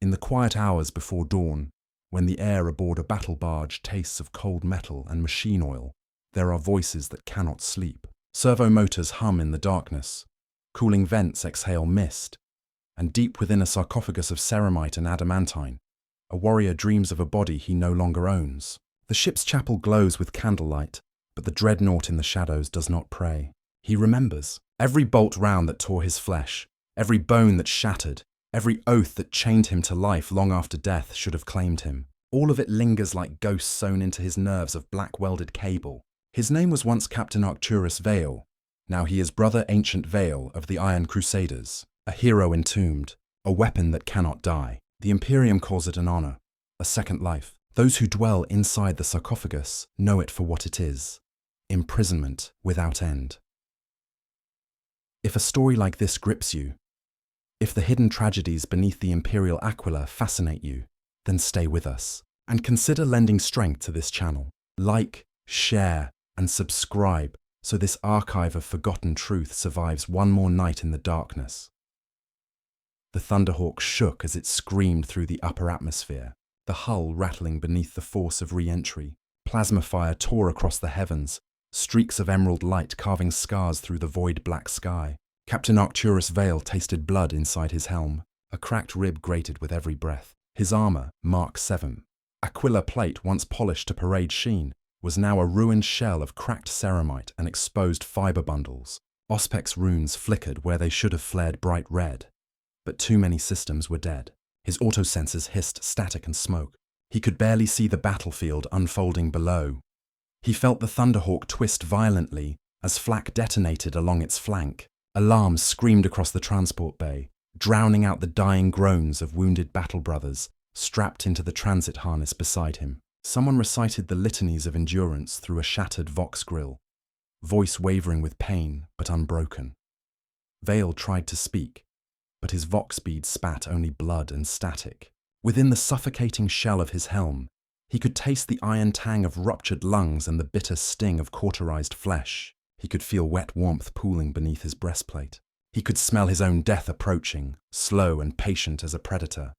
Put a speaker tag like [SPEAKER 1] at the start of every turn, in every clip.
[SPEAKER 1] In the quiet hours before dawn, when the air aboard a battle barge tastes of cold metal and machine oil, there are voices that cannot sleep. Servo motors hum in the darkness, cooling vents exhale mist, and deep within a sarcophagus of ceramite and adamantine, a warrior dreams of a body he no longer owns. The ship's chapel glows with candlelight, but the dreadnought in the shadows does not pray. He remembers every bolt round that tore his flesh, every bone that shattered, every oath that chained him to life long after death should have claimed him. All of it lingers like ghosts sewn into his nerves of black-welded cable. His name was once Captain Arcturus Vale. Now he is Brother Ancient Vale of the Iron Crusaders, a hero entombed, a weapon that cannot die. The Imperium calls it an honor, a second life. Those who dwell inside the sarcophagus know it for what it is: imprisonment without end. If a story like this grips you, if the hidden tragedies beneath the Imperial Aquila fascinate you, then stay with us and consider lending strength to this channel. Like, share, and subscribe so this archive of forgotten truth survives one more night in the darkness. The Thunderhawk shook as it screamed through the upper atmosphere, the hull rattling beneath the force of re-entry. Plasma fire tore across the heavens, streaks of emerald light carving scars through the void black sky. Captain Arcturus Vale tasted blood inside his helm, a cracked rib grated with every breath. His armor, Mark 7, Aquila plate once polished to parade sheen, was now a ruined shell of cracked ceramite and exposed fiber bundles. Auspex runes flickered where they should have flared bright red. But too many systems were dead. His autosensors hissed static and smoke. He could barely see the battlefield unfolding below. He felt the Thunderhawk twist violently as flak detonated along its flank. Alarms screamed across the transport bay, drowning out the dying groans of wounded battle brothers strapped into the transit harness beside him. Someone recited the litanies of endurance through a shattered Vox grill, voice wavering with pain but unbroken. Vale tried to speak, but his Vox bead spat only blood and static. Within the suffocating shell of his helm, he could taste the iron tang of ruptured lungs and the bitter sting of cauterized flesh. He could feel wet warmth pooling beneath his breastplate. He could smell his own death approaching, slow and patient as a predator.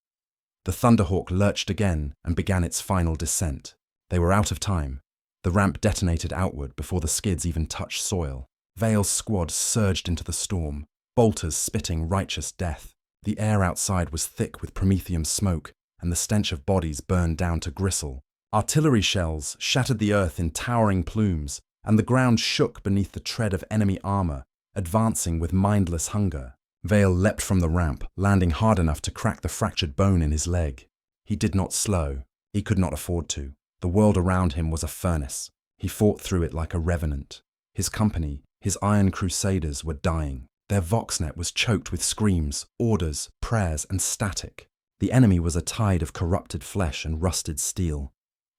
[SPEAKER 1] The Thunderhawk lurched again and began its final descent. They were out of time. The ramp detonated outward before the skids even touched soil. Vale's squad surged into the storm, bolters spitting righteous death. The air outside was thick with promethium smoke, and the stench of bodies burned down to gristle. Artillery shells shattered the earth in towering plumes, and the ground shook beneath the tread of enemy armor, advancing with mindless hunger. Vale leapt from the ramp, landing hard enough to crack the fractured bone in his leg. He did not slow. He could not afford to. The world around him was a furnace. He fought through it like a revenant. His company, his Iron Crusaders, were dying. Their Voxnet was choked with screams, orders, prayers, and static. The enemy was a tide of corrupted flesh and rusted steel,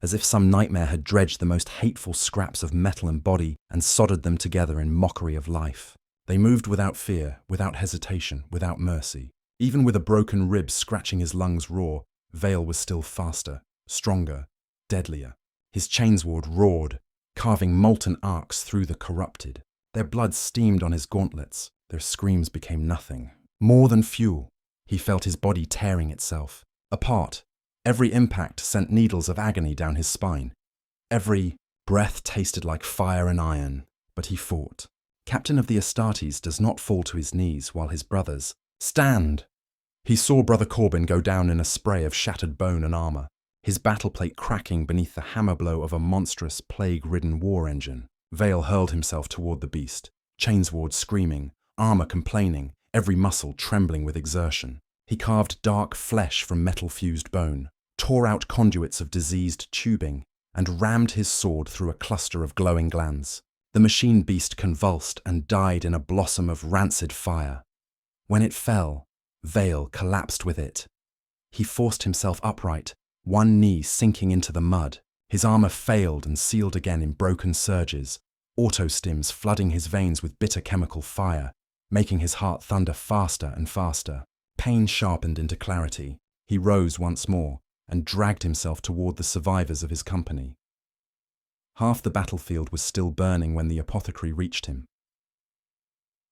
[SPEAKER 1] as if some nightmare had dredged the most hateful scraps of metal and body and soldered them together in mockery of life. They moved without fear, without hesitation, without mercy. Even with a broken rib scratching his lungs raw, Vale was still faster, stronger, deadlier. His chainsword roared, carving molten arcs through the corrupted. Their blood steamed on his gauntlets. Their screams became nothing. More than fuel. He felt his body tearing itself apart. Every impact sent needles of agony down his spine. Every breath tasted like fire and iron. But he fought. Captain of the Astartes does not fall to his knees while his brothers stand. He saw Brother Corbin go down in a spray of shattered bone and armor, his battleplate cracking beneath the hammer blow of a monstrous, plague-ridden war engine. Vale hurled himself toward the beast, chainsword screaming, armor complaining, every muscle trembling with exertion. He carved dark flesh from metal-fused bone, tore out conduits of diseased tubing, and rammed his sword through a cluster of glowing glands. The machine beast convulsed and died in a blossom of rancid fire. When it fell, Vale collapsed with it. He forced himself upright, one knee sinking into the mud. His armor failed and sealed again in broken surges, autostims flooding his veins with bitter chemical fire, making his heart thunder faster and faster. Pain sharpened into clarity. He rose once more and dragged himself toward the survivors of his company. Half the battlefield was still burning when the apothecary reached him.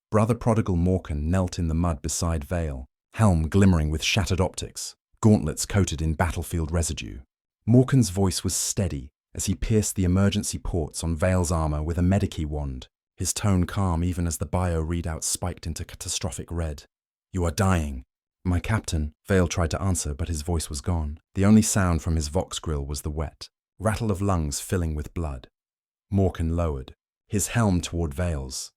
[SPEAKER 1] Brother Prodigal Morkan knelt in the mud beside Vale, helm glimmering with shattered optics, gauntlets coated in battlefield residue. Morkan's voice was steady as he pierced the emergency ports on Vale's armor with a Medikey wand, his tone calm even as the bio readout spiked into catastrophic red. "You are dying." "My captain," Vale tried to answer, but his voice was gone. The only sound from his vox grill was the wet rattle of lungs filling with blood. Morkan lowered, his helm toward Vale's.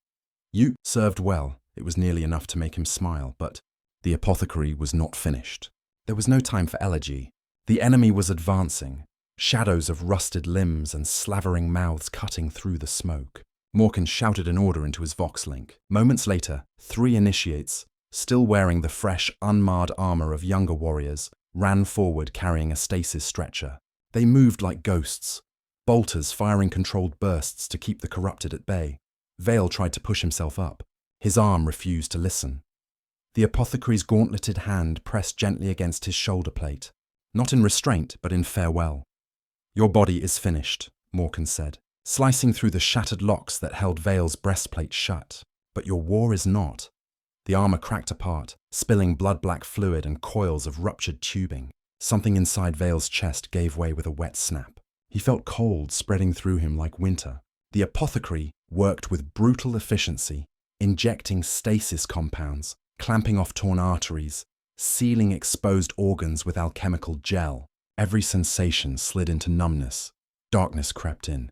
[SPEAKER 1] "You served well." It was nearly enough to make him smile, but the apothecary was not finished. There was no time for elegy. The enemy was advancing, shadows of rusted limbs and slavering mouths cutting through the smoke. Morkan shouted an order into his vox link. Moments later, 3 initiates, still wearing the fresh, unmarred armor of younger warriors, ran forward carrying a stasis stretcher. They moved like ghosts, bolters firing controlled bursts to keep the corrupted at bay. Vale tried to push himself up. His arm refused to listen. The apothecary's gauntleted hand pressed gently against his shoulder plate, not in restraint, but in farewell. "Your body is finished," Morkan said, slicing through the shattered locks that held Vale's breastplate shut. "But your war is not." The armor cracked apart, spilling blood-black fluid and coils of ruptured tubing. Something inside Vale's chest gave way with a wet snap. He felt cold spreading through him like winter. The apothecary worked with brutal efficiency, injecting stasis compounds, clamping off torn arteries, sealing exposed organs with alchemical gel. Every sensation slid into numbness. Darkness crept in.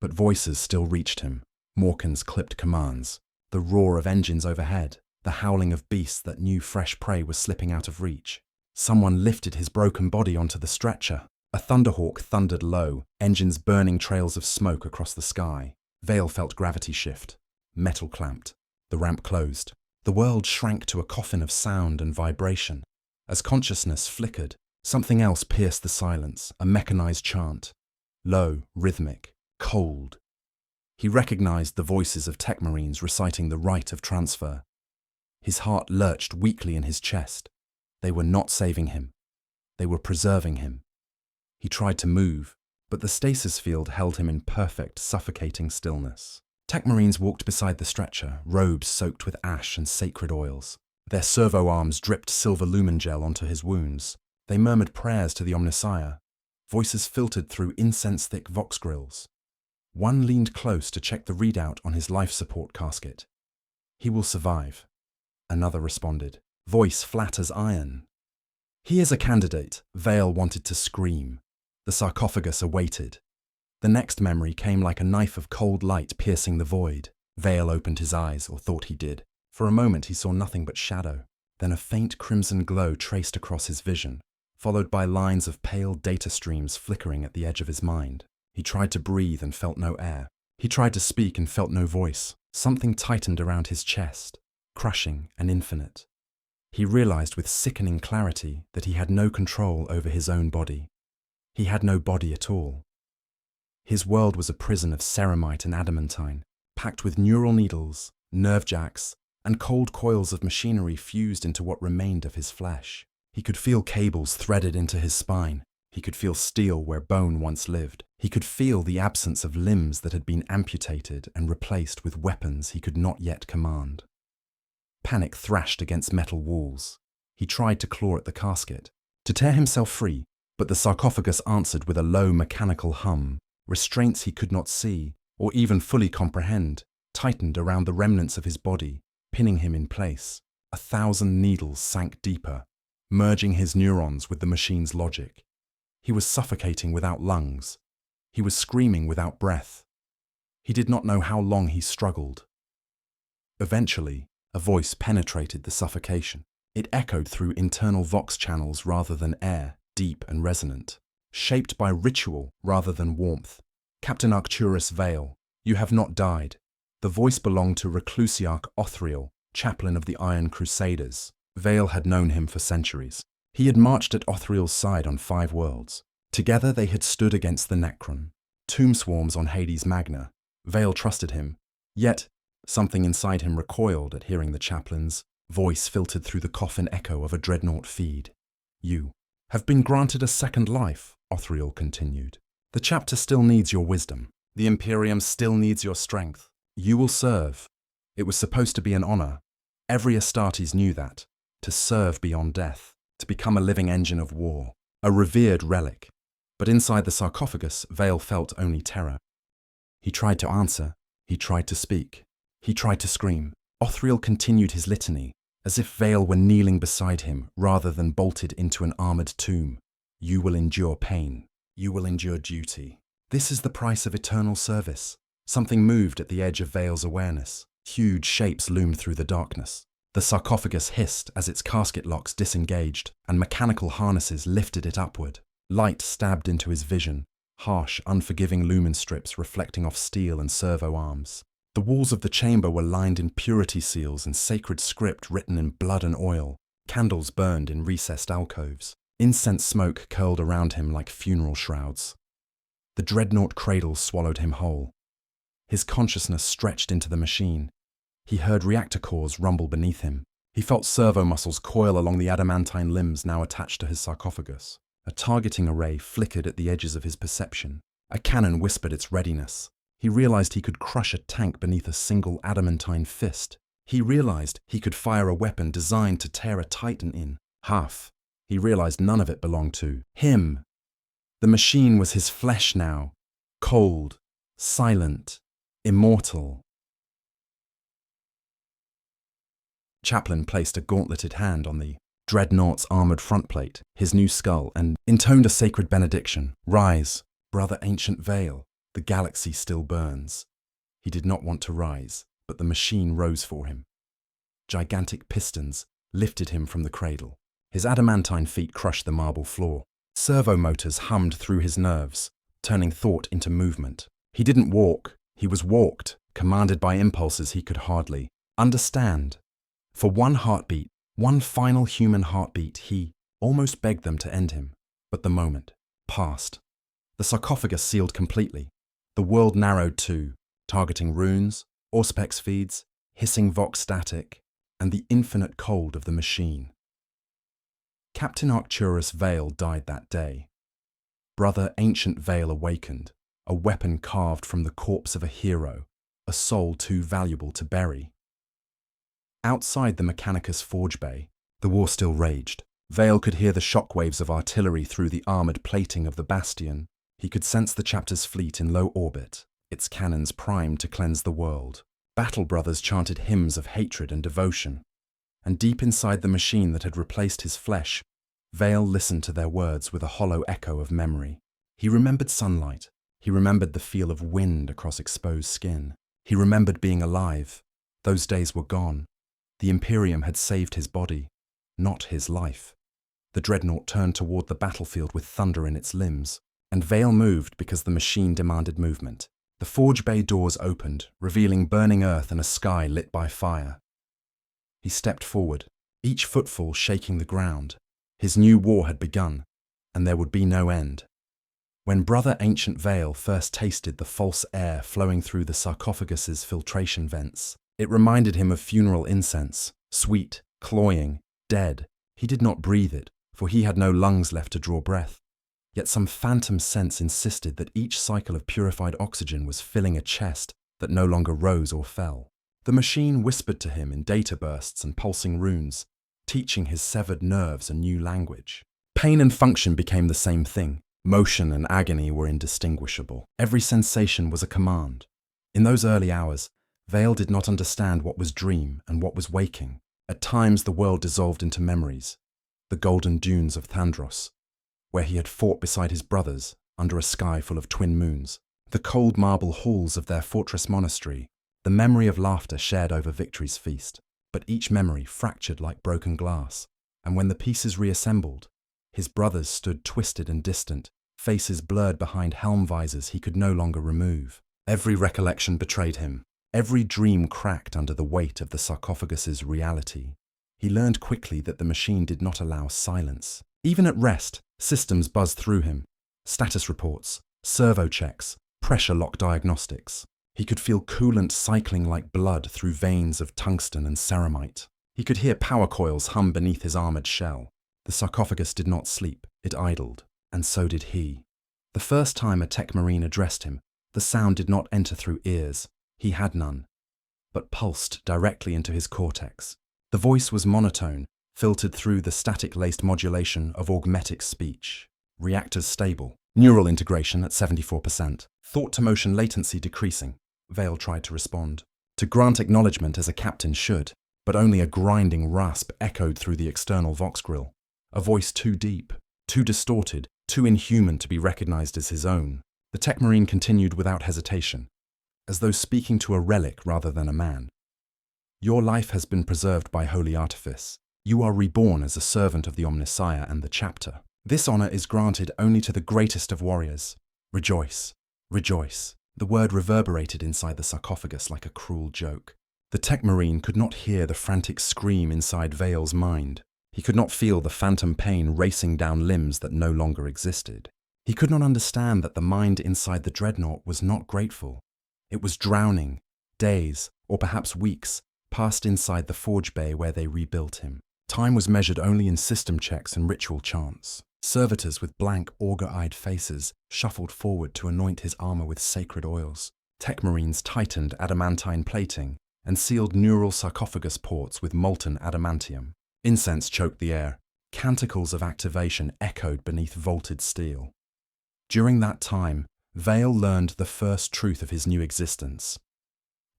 [SPEAKER 1] But voices still reached him. Morkan's clipped commands, the roar of engines overhead, the howling of beasts that knew fresh prey was slipping out of reach. Someone lifted his broken body onto the stretcher. A Thunderhawk thundered low, engines burning trails of smoke across the sky. Vale felt gravity shift. Metal clamped. The ramp closed. The world shrank to a coffin of sound and vibration. As consciousness flickered, something else pierced the silence, a mechanized chant. Low, rhythmic, cold. He recognized the voices of tech marines reciting the rite of transfer. His heart lurched weakly in his chest. They were not saving him. They were preserving him. He tried to move, but the stasis field held him in perfect, suffocating stillness. Tech marines walked beside the stretcher, robes soaked with ash and sacred oils. Their servo arms dripped silver lumen gel onto his wounds. They murmured prayers to the Omnissiah. Voices filtered through incense-thick vox grills. One leaned close to check the readout on his life support casket. "He will survive," another responded, voice flat as iron. "He is a candidate," Vale wanted to scream. The sarcophagus awaited. The next memory came like a knife of cold light piercing the void. Vale opened his eyes, or thought he did. For a moment he saw nothing but shadow. Then a faint crimson glow traced across his vision, followed by lines of pale data streams flickering at the edge of his mind. He tried to breathe and felt no air. He tried to speak and felt no voice. Something tightened around his chest, crushing and infinite. He realized with sickening clarity that he had no control over his own body. He had no body at all. His world was a prison of ceramite and adamantine, packed with neural needles, nerve jacks, and cold coils of machinery fused into what remained of his flesh. He could feel cables threaded into his spine. He could feel steel where bone once lived. He could feel the absence of limbs that had been amputated and replaced with weapons he could not yet command. Panic thrashed against metal walls. He tried to claw at the casket, to tear himself free, but the sarcophagus answered with a low mechanical hum. Restraints he could not see, or even fully comprehend, tightened around the remnants of his body, pinning him in place. 1,000 needles sank deeper, merging his neurons with the machine's logic. He was suffocating without lungs. He was screaming without breath. He did not know how long he struggled. Eventually, a voice penetrated the suffocation. It echoed through internal vox channels rather than air, deep and resonant, shaped by ritual rather than warmth. "Captain Arcturus Vale, you have not died." The voice belonged to Reclusiarch Othriel, chaplain of the Iron Crusaders. Vale had known him for centuries. He had marched at Othriel's side on 5 worlds. Together they had stood against the Necron, tomb swarms on Hades Magna. Vale trusted him, yet something inside him recoiled at hearing the chaplain's voice filtered through the coffin echo of a Dreadnought feed. "You have been granted a second life," Othriel continued. "The chapter still needs your wisdom. The Imperium still needs your strength. You will serve. It was supposed to be an honor. Every Astartes knew that. To serve beyond death. to become a living engine of war, a revered relic. But inside the sarcophagus, Vale felt only terror. He tried to answer, he tried to speak, he tried to scream. Othriel continued his litany, as if Vale were kneeling beside him rather than bolted into an armored tomb. You will endure pain. You will endure duty. This is the price of eternal service. Something moved at the edge of Vale's awareness. Huge shapes loomed through the darkness. The sarcophagus hissed as its casket locks disengaged, and mechanical harnesses lifted it upward. Light stabbed into his vision, harsh, unforgiving lumen strips reflecting off steel and servo arms. The walls of the chamber were lined in purity seals and sacred script written in blood and oil. Candles burned in recessed alcoves. Incense smoke curled around him like funeral shrouds. The dreadnought cradle swallowed him whole. His consciousness stretched into the machine. He heard reactor cores rumble beneath him. He felt servo muscles coil along the adamantine limbs now attached to his sarcophagus. A targeting array flickered at the edges of his perception. A cannon whispered its readiness. He realized he could crush a tank beneath a single adamantine fist. He realized he could fire a weapon designed to tear a titan in half. He realized none of it belonged to him. The machine was his flesh now, cold, silent, immortal. Chaplain placed a gauntleted hand on the Dreadnought's armored front plate, his new skull, and intoned a sacred benediction. Rise, brother ancient Vale, the galaxy still burns. He did not want to rise, but the machine rose for him. Gigantic pistons lifted him from the cradle. His adamantine feet crushed the marble floor. Servo motors hummed through his nerves, turning thought into movement. He didn't walk, he was walked, commanded by impulses he could hardly understand. For one heartbeat, one final human heartbeat, he almost begged them to end him. But the moment passed. The sarcophagus sealed completely. The world narrowed to targeting runes, auspex feeds, hissing vox static, and the infinite cold of the machine. Captain Arcturus Vale died that day. Brother Ancient Vale awakened, a weapon carved from the corpse of a hero, a soul too valuable to bury. Outside the Mechanicus forge bay, the war still raged. Vale could hear the shockwaves of artillery through the armoured plating of the bastion. He could sense the chapter's fleet in low orbit, its cannons primed to cleanse the world. Battle brothers chanted hymns of hatred and devotion. And deep inside the machine that had replaced his flesh, Vale listened to their words with a hollow echo of memory. He remembered sunlight. He remembered the feel of wind across exposed skin. He remembered being alive. Those days were gone. The Imperium had saved his body, not his life. The Dreadnought turned toward the battlefield with thunder in its limbs, and Vale moved because the machine demanded movement. The forge bay doors opened, revealing burning earth and a sky lit by fire. He stepped forward, each footfall shaking the ground. His new war had begun, and there would be no end. When Brother Ancient Vale first tasted the false air flowing through the sarcophagus's filtration vents, it reminded him of funeral incense, sweet, cloying, dead. He did not breathe it, for he had no lungs left to draw breath. Yet some phantom sense insisted that each cycle of purified oxygen was filling a chest that no longer rose or fell. The machine whispered to him in data bursts and pulsing runes, teaching his severed nerves a new language. Pain and function became the same thing. Motion and agony were indistinguishable. Every sensation was a command. In those early hours, Vale did not understand what was dream and what was waking. At times the world dissolved into memories. The golden dunes of Thandros, where he had fought beside his brothers under a sky full of twin moons. The cold marble halls of their fortress monastery, the memory of laughter shared over victory's feast. But each memory fractured like broken glass, and when the pieces reassembled, his brothers stood twisted and distant, faces blurred behind helm visors he could no longer remove. Every recollection betrayed him. Every dream cracked under the weight of the sarcophagus's reality. He learned quickly that the machine did not allow silence. Even at rest, systems buzzed through him. Status reports, servo checks, pressure lock diagnostics. He could feel coolant cycling like blood through veins of tungsten and ceramite. He could hear power coils hum beneath his armoured shell. The sarcophagus did not sleep, it idled, and so did he. The first time a tech marine addressed him, the sound did not enter through ears. He had none, but pulsed directly into his cortex. The voice was monotone, filtered through the static-laced modulation of augmetic speech. Reactors stable. Neural integration at 74%. Thought-to-motion latency decreasing. Vale tried to respond. To grant acknowledgement as a captain should, but only a grinding rasp echoed through the external vox grill. A voice too deep, too distorted, too inhuman to be recognized as his own. The tech marine continued without hesitation, as though speaking to a relic rather than a man. Your life has been preserved by holy artifice. You are reborn as a servant of the Omnissiah and the chapter. This honor is granted only to the greatest of warriors. Rejoice, rejoice. The word reverberated inside the sarcophagus like a cruel joke. The tech marine could not hear the frantic scream inside Vale's mind. He could not feel the phantom pain racing down limbs that no longer existed. He could not understand that the mind inside the Dreadnought was not grateful. It was drowning. Days, or perhaps weeks, passed inside the forge bay where they rebuilt him. Time was measured only in system checks and ritual chants. Servitors with blank, auger-eyed faces shuffled forward to anoint his armor with sacred oils. Tech marines tightened adamantine plating and sealed neural sarcophagus ports with molten adamantium. Incense choked the air. Canticles of activation echoed beneath vaulted steel. During that time, Vale learned the first truth of his new existence.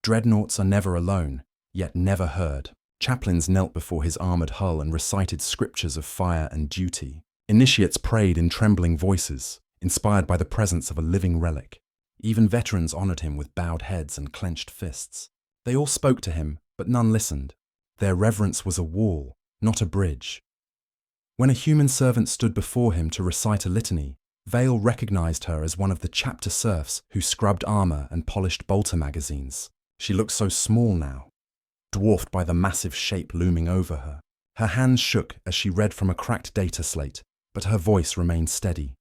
[SPEAKER 1] Dreadnoughts are never alone, yet never heard. Chaplains knelt before his armored hull and recited scriptures of fire and duty. Initiates prayed in trembling voices, inspired by the presence of a living relic. Even veterans honored him with bowed heads and clenched fists. They all spoke to him, but none listened. Their reverence was a wall, not a bridge. When a human servant stood before him to recite a litany, Vale recognized her as one of the chapter serfs who scrubbed armor and polished bolter magazines. She looked so small now, dwarfed by the massive shape looming over her. Her hands shook as she read from a cracked data slate, but her voice remained steady.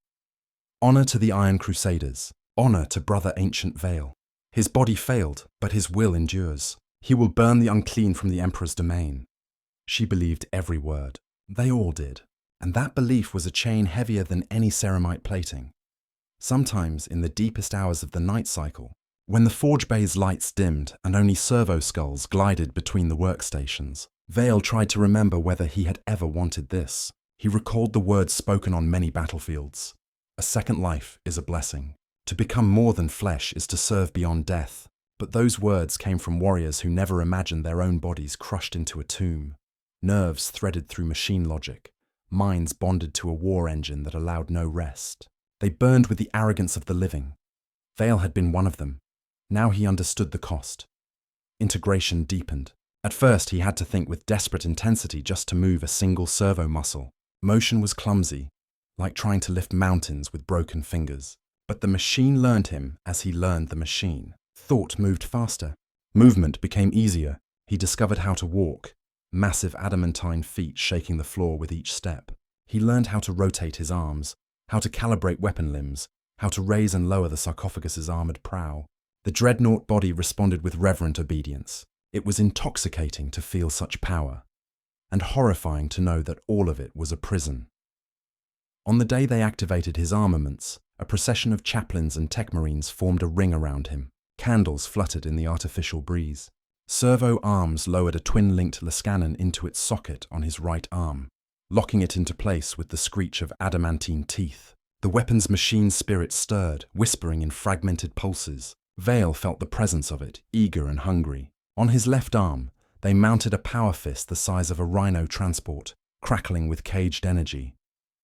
[SPEAKER 1] Honor to the Iron Crusaders. Honor to Brother Ancient Vale. His body failed, but his will endures. He will burn the unclean from the Emperor's domain. She believed every word. They all did. And that belief was a chain heavier than any ceramite plating. Sometimes, in the deepest hours of the night cycle, when the forge bay's lights dimmed and only servo skulls glided between the workstations, Vale tried to remember whether he had ever wanted this. He recalled the words spoken on many battlefields. A second life is a blessing. To become more than flesh is to serve beyond death. But those words came from warriors who never imagined their own bodies crushed into a tomb. Nerves threaded through machine logic. Minds bonded to a war engine that allowed no rest. They burned with the arrogance of the living. Vale had been one of them. Now he understood the cost. Integration deepened. At first he had to think with desperate intensity just to move a single servo muscle. Motion was clumsy, like trying to lift mountains with broken fingers. But the machine learned him as he learned the machine. Thought moved faster. Movement became easier. He discovered how to walk, massive adamantine feet shaking the floor with each step. He learned how to rotate his arms, how to calibrate weapon limbs, how to raise and lower the sarcophagus's armored prow. The Dreadnought body responded with reverent obedience. It was intoxicating to feel such power, and horrifying to know that all of it was a prison. On the day they activated his armaments, a procession of chaplains and tech marines formed a ring around him. Candles fluttered in the artificial breeze. Servo arms lowered a twin-linked Lascannon into its socket on his right arm, locking it into place with the screech of adamantine teeth. The weapon's machine spirit stirred, whispering in fragmented pulses. Vale felt the presence of it, eager and hungry. On his left arm, they mounted a power fist the size of a rhino transport, crackling with caged energy.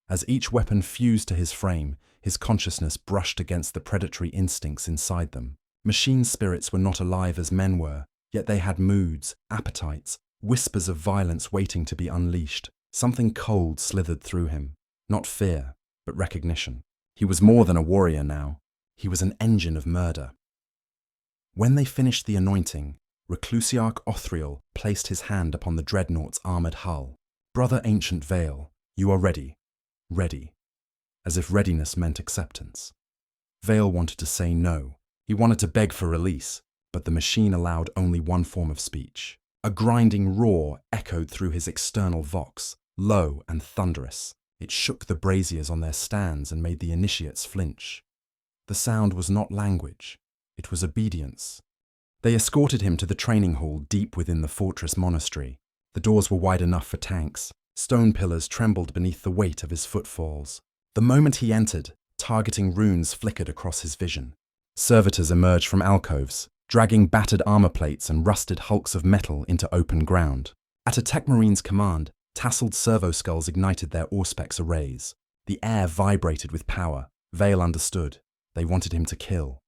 [SPEAKER 1] As each weapon fused to his frame, his consciousness brushed against the predatory instincts inside them. Machine spirits were not alive as men were, yet they had moods, appetites, whispers of violence waiting to be unleashed. Something cold slithered through him. Not fear, but recognition. He was more than a warrior now. He was an engine of murder. When they finished the anointing, Reclusiarch Othriel placed his hand upon the Dreadnought's armored hull. Brother Ancient Vale, you are ready. Ready. As if readiness meant acceptance. Vale wanted to say no. He wanted to beg for release, but the machine allowed only one form of speech. A grinding roar echoed through his external vox, low and thunderous. It shook the braziers on their stands and made the initiates flinch. The sound was not language. It was obedience. They escorted him to the training hall deep within the fortress monastery. The doors were wide enough for tanks, Stone pillars trembled beneath the weight of his footfalls. The moment he entered, targeting runes flickered across his vision. Servitors emerged from alcoves, dragging battered armor plates and rusted hulks of metal into open ground. At a Tech Marine's command, tasseled servo skulls ignited their Auspex arrays. The air vibrated with power. Vale understood. They wanted him to kill.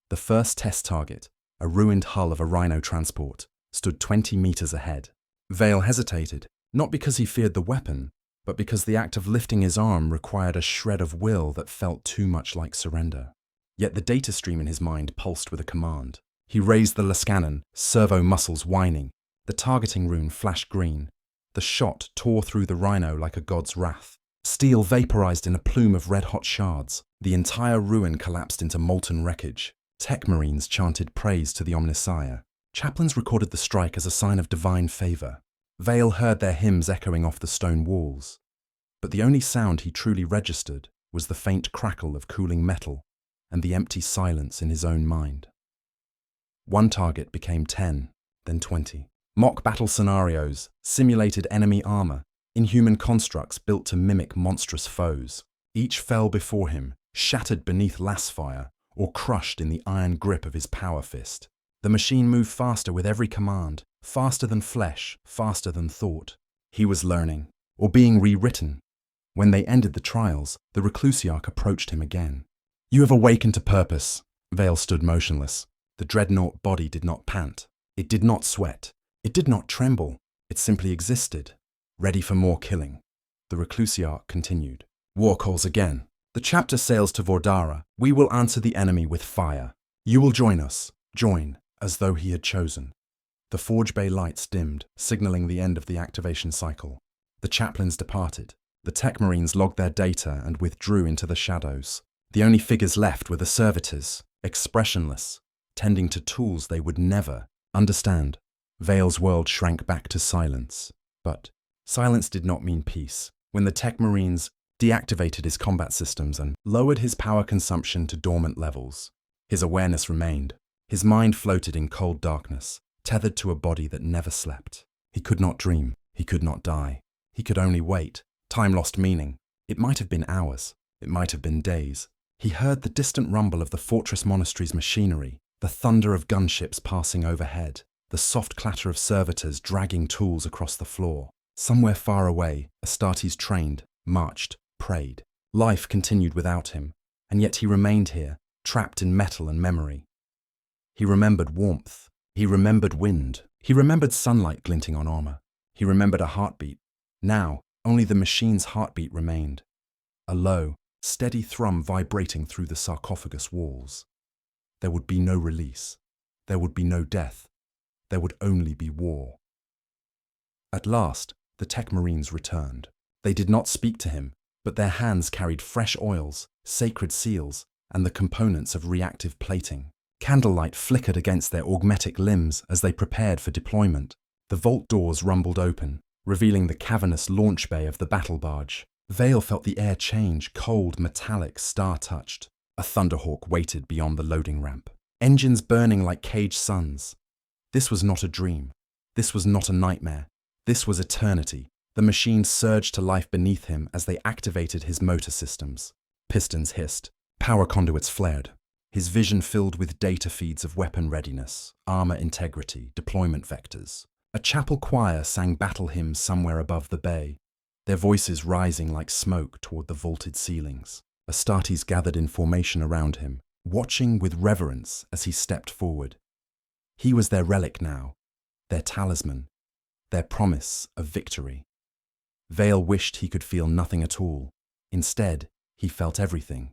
[SPEAKER 1] The first test target, a ruined hull of a Rhino transport, stood 20 meters ahead. Vale hesitated, not because he feared the weapon, but because the act of lifting his arm required a shred of will that felt too much like surrender. Yet the data stream in his mind pulsed with a command. He raised the Lascannon, servo muscles whining. The targeting rune flashed green. The shot tore through the Rhino like a god's wrath. Steel vaporized in a plume of red-hot shards. The entire ruin collapsed into molten wreckage. Tech Marines chanted praise to the Omnissiah. Chaplains recorded the strike as a sign of divine favor. Vale heard their hymns echoing off the stone walls. But the only sound he truly registered was the faint crackle of cooling metal and the empty silence in his own mind. One target became 10, then 20. Mock battle scenarios, simulated enemy armor, inhuman constructs built to mimic monstrous foes. Each fell before him, shattered beneath lass fire, or crushed in the iron grip of his power fist. The machine moved faster with every command, faster than flesh, faster than thought. He was learning, or being rewritten. When they ended the trials, the Reclusiarch approached him again. "You have awakened to purpose." Vale stood motionless. The Dreadnought body did not pant. It did not sweat. It did not tremble. It simply existed, ready for more killing. The Reclusiarch continued. "War calls again. The chapter sails to Vordara. We will answer the enemy with fire. You will join us." Join, as though he had chosen. The Forge Bay lights dimmed, signaling the end of the activation cycle. The chaplains departed. The Tech Marines logged their data and withdrew into the shadows. The only figures left were the servitors, expressionless, tending to tools they would never understand. Vale's world shrank back to silence. But silence did not mean peace. When the Tech Marines deactivated his combat systems and lowered his power consumption to dormant levels, his awareness remained. His mind floated in cold darkness, tethered to a body that never slept. He could not dream. He could not die. He could only wait. Time lost meaning. It might have been hours. It might have been days. He heard the distant rumble of the Fortress Monastery's machinery, the thunder of gunships passing overhead, the soft clatter of servitors dragging tools across the floor. Somewhere far away, Astartes trained, marched, prayed. Life continued without him, and yet he remained here, trapped in metal and memory. He remembered warmth. He remembered wind. He remembered sunlight glinting on armor. He remembered a heartbeat. Now, only the machine's heartbeat remained. A low, steady thrum vibrating through the sarcophagus walls. There would be no release. There would be no death. There would only be war. At last, the Tech Marines returned. They did not speak to him, but their hands carried fresh oils, sacred seals, and the components of reactive plating. Candlelight flickered against their augmetic limbs as they prepared for deployment. The vault doors rumbled open, revealing the cavernous launch bay of the battle barge. Vale felt the air change, cold, metallic, star-touched. A Thunderhawk waited beyond the loading ramp, engines burning like caged suns. This was not a dream. This was not a nightmare. This was eternity. The machine surged to life beneath him as they activated his motor systems. Pistons hissed. Power conduits flared. His vision filled with data feeds of weapon readiness, armor integrity, deployment vectors. A chapel choir sang battle hymns somewhere above the bay, their voices rising like smoke toward the vaulted ceilings. Astartes gathered in formation around him, watching with reverence as he stepped forward. He was their relic now, their talisman, their promise of victory. Vale wished he could feel nothing at all. Instead, he felt everything.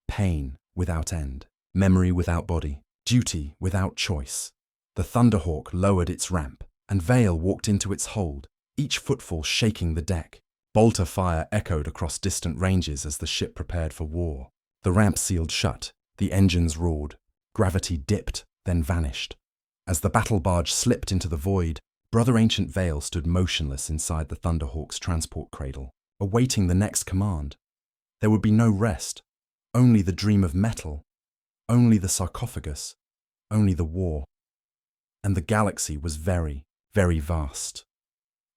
[SPEAKER 1] Pain without end, memory without body, duty without choice. The Thunderhawk lowered its ramp, and Vale walked into its hold, each footfall shaking the deck. Bolter fire echoed across distant ranges as the ship prepared for war. The ramp sealed shut, the engines roared. Gravity dipped, then vanished. As the battle barge slipped into the void, Brother Ancient Vale stood motionless inside the Thunderhawk's transport cradle, awaiting the next command. There would be no rest, only the dream of metal, only the sarcophagus, only the war. And the galaxy was very, very vast.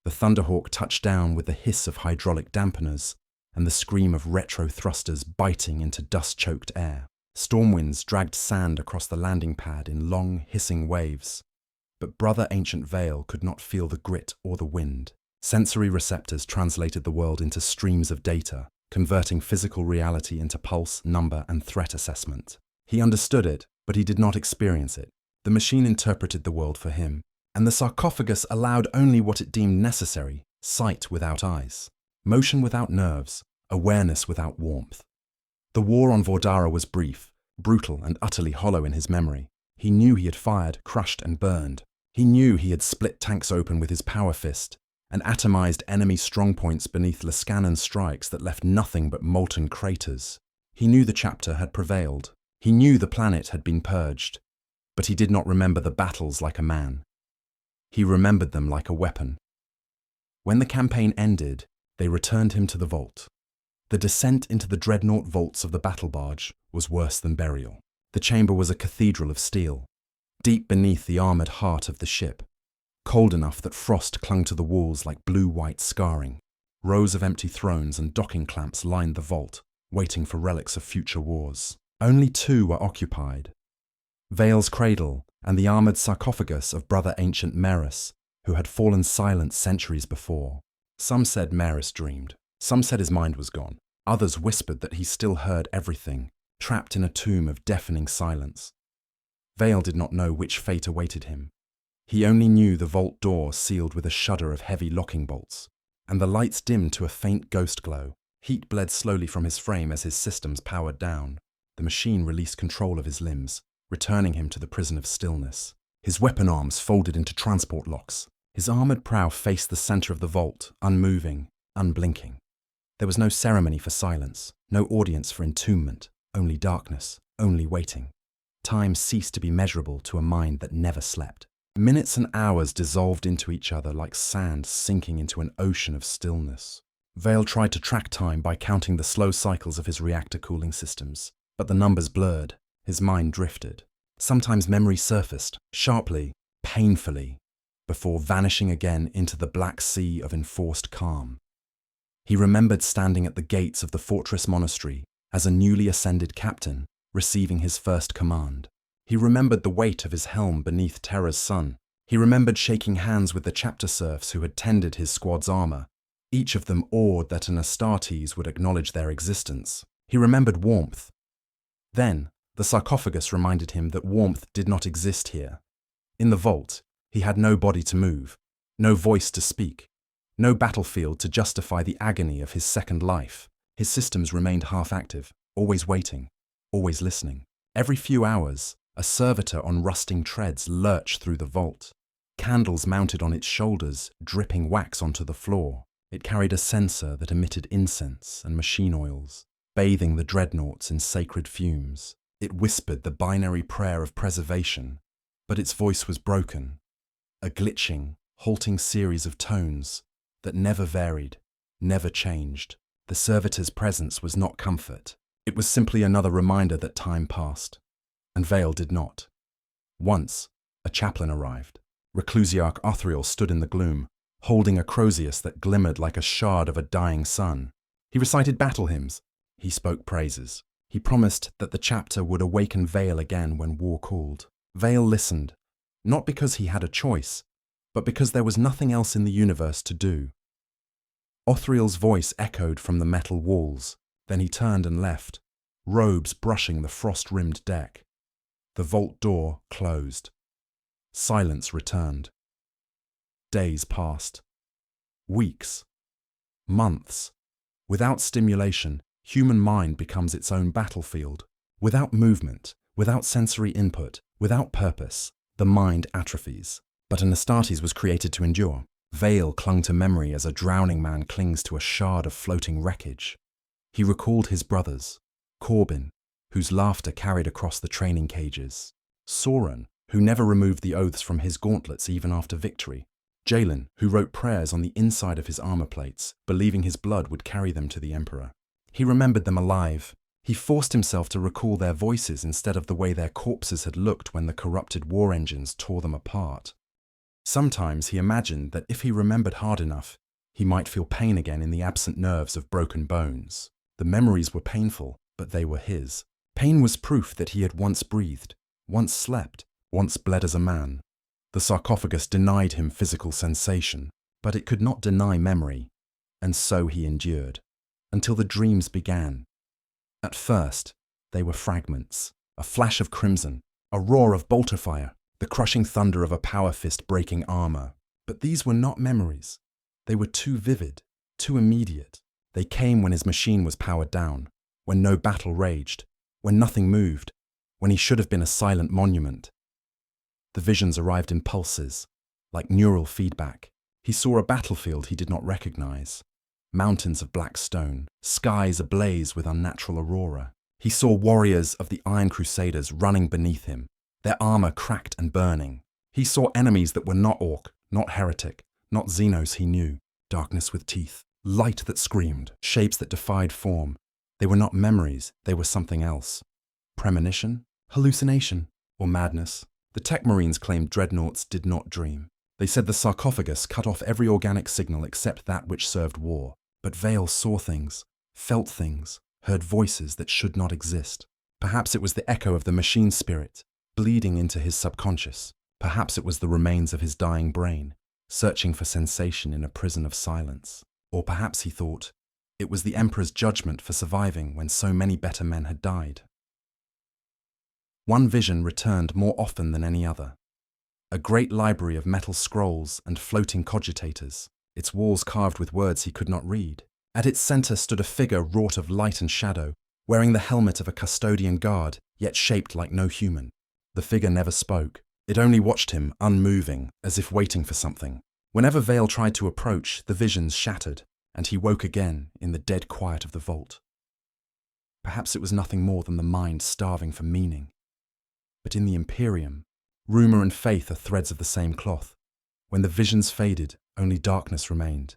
[SPEAKER 1] The Thunderhawk touched down with the hiss of hydraulic dampeners and the scream of retro thrusters biting into dust-choked air. Storm winds dragged sand across the landing pad in long, hissing waves. But Brother Ancient Vale could not feel the grit or the wind. Sensory receptors translated the world into streams of data, converting physical reality into pulse, number, and threat assessment. He understood it, but he did not experience it. The machine interpreted the world for him, and the sarcophagus allowed only what it deemed necessary: sight without eyes, motion without nerves, awareness without warmth. The war on Vordara was brief, brutal, and utterly hollow in his memory. He knew he had fired, crushed, and burned. He knew he had split tanks open with his power fist and atomized enemy strongpoints beneath Lascannon strikes that left nothing but molten craters. He knew the chapter had prevailed. He knew the planet had been purged. But he did not remember the battles like a man. He remembered them like a weapon. When the campaign ended, they returned him to the vault. The descent into the Dreadnought vaults of the battle barge was worse than burial. The chamber was a cathedral of steel, deep beneath the armoured heart of the ship, cold enough that frost clung to the walls like blue-white scarring. Rows of empty thrones and docking clamps lined the vault, waiting for relics of future wars. Only two were occupied: Vale's cradle and the armoured sarcophagus of Brother Ancient Merus, who had fallen silent centuries before. Some said Merus dreamed. Some said his mind was gone. Others whispered that he still heard everything, trapped in a tomb of deafening silence. Vale did not know which fate awaited him. He only knew the vault door sealed with a shudder of heavy locking bolts, and the lights dimmed to a faint ghost glow. Heat bled slowly from his frame as his systems powered down. The machine released control of his limbs, returning him to the prison of stillness. His weapon arms folded into transport locks. His armoured prow faced the centre of the vault, unmoving, unblinking. There was no ceremony for silence, no audience for entombment, only darkness, only waiting. Time ceased to be measurable to a mind that never slept. Minutes and hours dissolved into each other like sand sinking into an ocean of stillness. Vale tried to track time by counting the slow cycles of his reactor cooling systems, but the numbers blurred. His mind drifted. Sometimes memory surfaced, sharply, painfully, before vanishing again into the black sea of enforced calm. He remembered standing at the gates of the fortress monastery as a newly ascended captain, receiving his first command. He remembered the weight of his helm beneath Terra's sun. He remembered shaking hands with the chapter serfs who had tended his squad's armour, each of them awed that an Astartes would acknowledge their existence. He remembered warmth. Then, the sarcophagus reminded him that warmth did not exist here. In the vault, he had no body to move, no voice to speak, no battlefield to justify the agony of his second life. His systems remained half-active, always waiting, always listening. Every few hours, a servitor on rusting treads lurched through the vault. Candles mounted on its shoulders, dripping wax onto the floor. It carried a censer that emitted incense and machine oils, bathing the Dreadnoughts in sacred fumes. It whispered the binary prayer of preservation, but its voice was broken, a glitching, halting series of tones that never varied, never changed. The servitor's presence was not comfort. It was simply another reminder that time passed, and Vale did not. Once, a chaplain arrived. Reclusiarch Othriel stood in the gloom, holding a crozius that glimmered like a shard of a dying sun. He recited battle hymns. He spoke praises. He promised that the chapter would awaken Vale again when war called. Vale listened, not because he had a choice, but because there was nothing else in the universe to do. Othriel's voice echoed from the metal walls. Then he turned and left, robes brushing the frost-rimmed deck. The vault door closed. Silence returned. Days passed. Weeks. Months. Without stimulation, human mind becomes its own battlefield. Without movement, without sensory input, without purpose, the mind atrophies. But an Astartes was created to endure. Vale clung to memory as a drowning man clings to a shard of floating wreckage. He recalled his brothers, Corbin, whose laughter carried across the training cages, Soren, who never removed the oaths from his gauntlets even after victory, Jalen, who wrote prayers on the inside of his armor plates, believing his blood would carry them to the Emperor. He remembered them alive. He forced himself to recall their voices instead of the way their corpses had looked when the corrupted war engines tore them apart. Sometimes he imagined that if he remembered hard enough, he might feel pain again in the absent nerves of broken bones. The memories were painful, but they were his. Pain was proof that he had once breathed, once slept, once bled as a man. The sarcophagus denied him physical sensation, but it could not deny memory, and so he endured, until the dreams began. At first, they were fragments, a flash of crimson, a roar of bolter fire, the crushing thunder of a power fist breaking armor. But these were not memories. They were too vivid, too immediate. They came when his machine was powered down, when no battle raged, when nothing moved, when he should have been a silent monument. The visions arrived in pulses, like neural feedback. He saw a battlefield he did not recognize, mountains of black stone, skies ablaze with unnatural aurora. He saw warriors of the Iron Crusaders running beneath him, their armor cracked and burning. He saw enemies that were not orc, not heretic, not Xenos he knew, darkness with teeth, light that screamed, shapes that defied form. They were not memories, they were something else. Premonition? Hallucination? Or madness? The tech marines claimed Dreadnoughts did not dream. They said the sarcophagus cut off every organic signal except that which served war. But Vale saw things, felt things, heard voices that should not exist. Perhaps it was the echo of the machine spirit, bleeding into his subconscious. Perhaps it was the remains of his dying brain, searching for sensation in a prison of silence. Or perhaps he thought, it was the Emperor's judgment for surviving when so many better men had died. One vision returned more often than any other. A great library of metal scrolls and floating cogitators, its walls carved with words he could not read. At its center stood a figure wrought of light and shadow, wearing the helmet of a custodian guard, yet shaped like no human. The figure never spoke. It only watched him, unmoving, as if waiting for something. Whenever Vale tried to approach, the visions shattered, and he woke again in the dead quiet of the vault. Perhaps it was nothing more than the mind starving for meaning. But in the Imperium, rumor and faith are threads of the same cloth. When the visions faded, only darkness remained.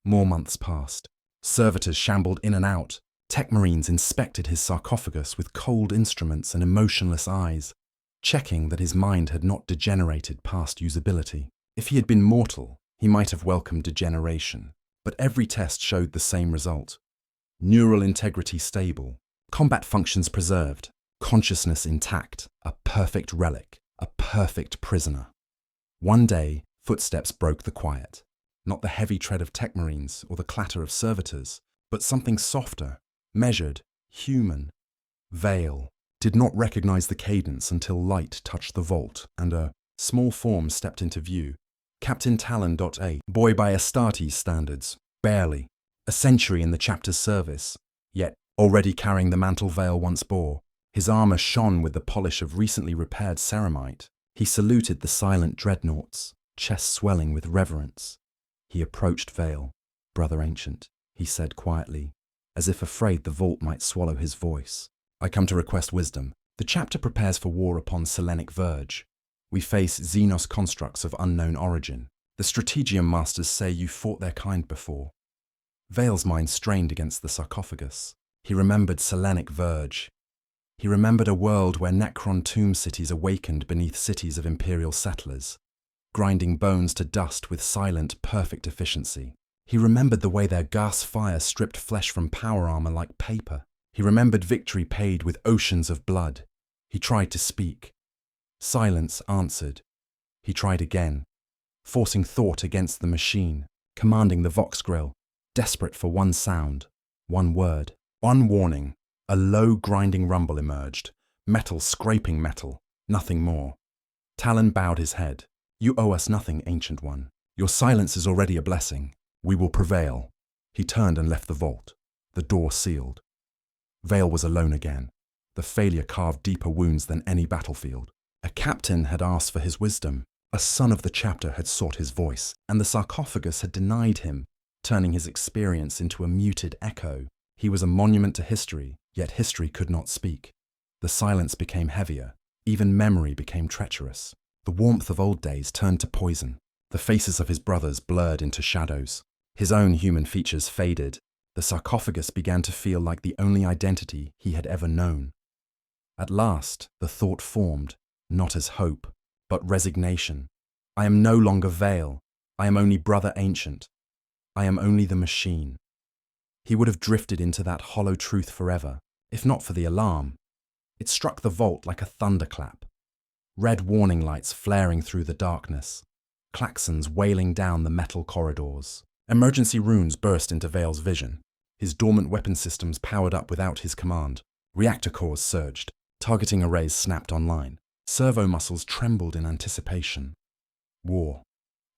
[SPEAKER 1] More months passed. Servitors shambled in and out. Tech marines inspected his sarcophagus with cold instruments and emotionless eyes, checking that his mind had not degenerated past usability. If he had been mortal, he might have welcomed degeneration. But every test showed the same result. Neural integrity stable, combat functions preserved, consciousness intact, a perfect relic, a perfect prisoner. One day, footsteps broke the quiet. Not the heavy tread of tech marines or the clatter of servitors, but something softer, measured, human. Vale did not recognize the cadence until light touched the vault and a small form stepped into view. Captain Talon.A, boy by Astartes standards, barely. A century in the chapter's service, yet already carrying the mantle Vale once bore. His armor shone with the polish of recently repaired ceramite. He saluted the silent Dreadnoughts, chest swelling with reverence. He approached Vale. "Brother Ancient," he said quietly, as if afraid the vault might swallow his voice. "I come to request wisdom. The chapter prepares for war upon Selenic Verge. We face Xenos constructs of unknown origin. The Strategium Masters say you fought their kind before." Vale's mind strained against the sarcophagus. He remembered Selenic Verge. He remembered a world where Necron tomb cities awakened beneath cities of Imperial settlers, grinding bones to dust with silent, perfect efficiency. He remembered the way their gas fire stripped flesh from power armor like paper. He remembered victory paid with oceans of blood. He tried to speak. Silence answered. He tried again, forcing thought against the machine, commanding the Vox Grill, desperate for one sound, one word, one warning. A low, grinding rumble emerged, metal scraping metal, nothing more. Talon bowed his head. "You owe us nothing, Ancient One. Your silence is already a blessing. We will prevail." He turned and left the vault, the door sealed. Vale was alone again. The failure carved deeper wounds than any battlefield. A captain had asked for his wisdom. A son of the chapter had sought his voice, and the sarcophagus had denied him, turning his experience into a muted echo. He was a monument to history, yet history could not speak. The silence became heavier. Even memory became treacherous. The warmth of old days turned to poison. The faces of his brothers blurred into shadows. His own human features faded. The sarcophagus began to feel like the only identity he had ever known. At last, the thought formed, not as hope, but resignation. I am no longer Veil. I am only Brother Ancient. I am only the machine. He would have drifted into that hollow truth forever, if not for the alarm. It struck the vault like a thunderclap. Red warning lights flaring through the darkness. Klaxons wailing down the metal corridors. Emergency runes burst into Veil's vision. His dormant weapon systems powered up without his command. Reactor cores surged. Targeting arrays snapped online. Servo muscles trembled in anticipation. War.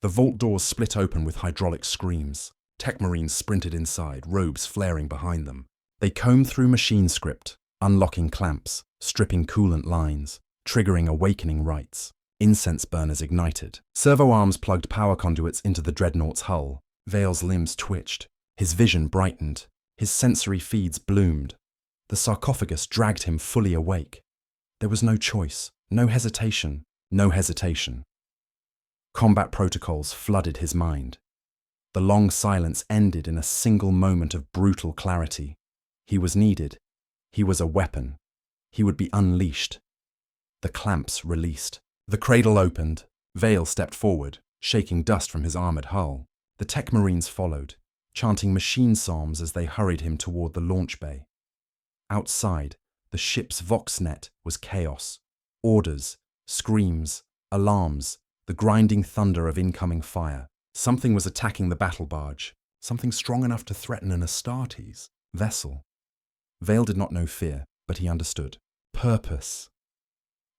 [SPEAKER 1] The vault doors split open with hydraulic screams. Tech Marines sprinted inside, robes flaring behind them. They combed through machine script, unlocking clamps, stripping coolant lines, triggering awakening rites. Incense burners ignited. Servo arms plugged power conduits into the Dreadnought's hull. Veil's limbs twitched. His vision brightened. His sensory feeds bloomed. The sarcophagus dragged him fully awake. There was no choice, no hesitation, no hesitation. Combat protocols flooded his mind. The long silence ended in a single moment of brutal clarity. He was needed. He was a weapon. He would be unleashed. The clamps released. The cradle opened. Veil stepped forward, shaking dust from his armored hull. The Tech Marines followed, chanting machine psalms as they hurried him toward the launch bay. Outside, the ship's voxnet was chaos. Orders, screams, alarms, the grinding thunder of incoming fire. Something was attacking the battle barge, something strong enough to threaten an Astartes vessel. Veil did not know fear, but he understood. Purpose.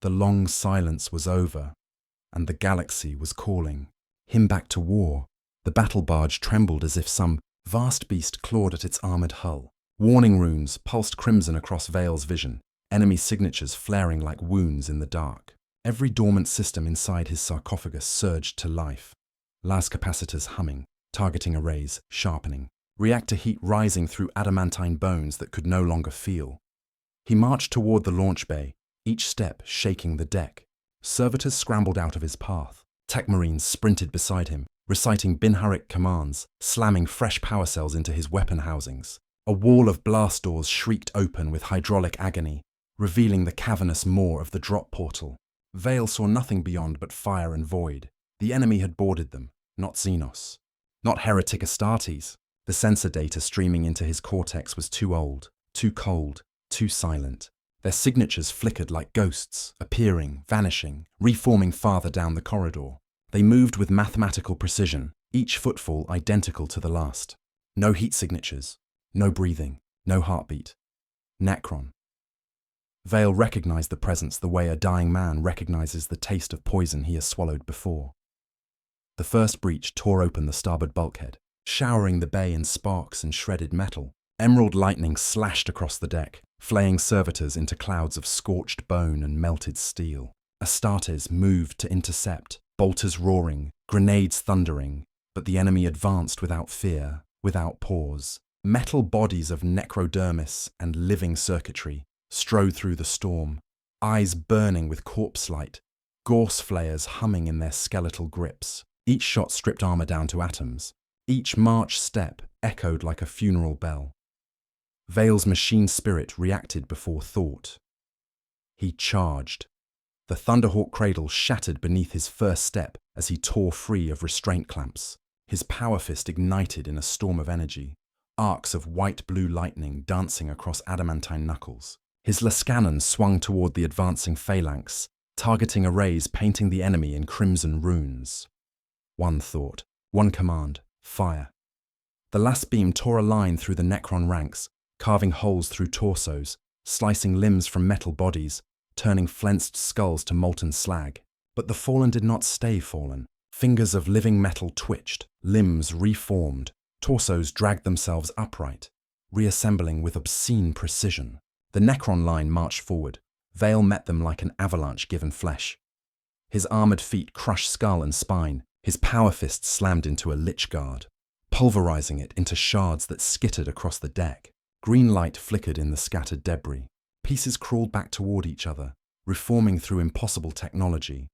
[SPEAKER 1] The long silence was over, and the galaxy was calling him back to war. The battle barge trembled as if some vast beast clawed at its armored hull. Warning runes pulsed crimson across Veil's vision, enemy signatures flaring like wounds in the dark. Every dormant system inside his sarcophagus surged to life. Las capacitors humming, targeting arrays sharpening, reactor heat rising through adamantine bones that could no longer feel. He marched toward the launch bay, each step shaking the deck. Servitors scrambled out of his path. Tech Marines sprinted beside him, reciting Binhuric commands, slamming fresh power cells into his weapon housings. A wall of blast doors shrieked open with hydraulic agony, revealing the cavernous maw of the drop portal. Veil saw nothing beyond but fire and void. The enemy had boarded them, not Xenos. Not heretic Astartes. The sensor data streaming into his cortex was too old, too cold, too silent. Their signatures flickered like ghosts, appearing, vanishing, reforming farther down the corridor. They moved with mathematical precision, each footfall identical to the last. No heat signatures, no breathing, no heartbeat. Necron. Veil recognized the presence the way a dying man recognizes the taste of poison he has swallowed before. The first breach tore open the starboard bulkhead, showering the bay in sparks and shredded metal. Emerald lightning slashed across the deck, flaying servitors into clouds of scorched bone and melted steel. Astartes moved to intercept, bolters roaring, grenades thundering, but the enemy advanced without fear, without pause. Metal bodies of necrodermis and living circuitry strode through the storm, eyes burning with corpse light, gorse flayers humming in their skeletal grips. Each shot stripped armor down to atoms. Each march step echoed like a funeral bell. Veil's machine spirit reacted before thought. He charged. The Thunderhawk cradle shattered beneath his first step as he tore free of restraint clamps. His power fist ignited in a storm of energy, arcs of white-blue lightning dancing across adamantine knuckles. His Lascannon swung toward the advancing phalanx, targeting arrays painting the enemy in crimson runes. One thought, one command, fire. The last beam tore a line through the Necron ranks, carving holes through torsos, slicing limbs from metal bodies, turning flensed skulls to molten slag. But the fallen did not stay fallen. Fingers of living metal twitched, limbs reformed, torsos dragged themselves upright, reassembling with obscene precision. The Necron line marched forward. Veil met them like an avalanche given flesh. His armored feet crushed skull and spine, his power fist slammed into a lich guard, pulverizing it into shards that skittered across the deck. Green light flickered in the scattered debris. Pieces crawled back toward each other, reforming through impossible technology.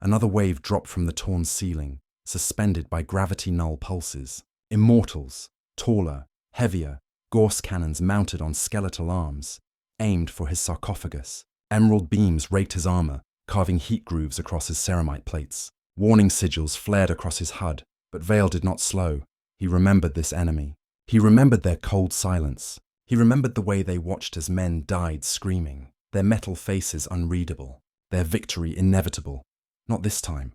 [SPEAKER 1] Another wave dropped from the torn ceiling, suspended by gravity-null pulses. Immortals, taller, heavier, gorse cannons mounted on skeletal arms, aimed for his sarcophagus. Emerald beams raked his armor, carving heat grooves across his ceramite plates. Warning sigils flared across his HUD, but Vale did not slow. He remembered this enemy. He remembered their cold silence. He remembered the way they watched as men died screaming, their metal faces unreadable, their victory inevitable. Not this time.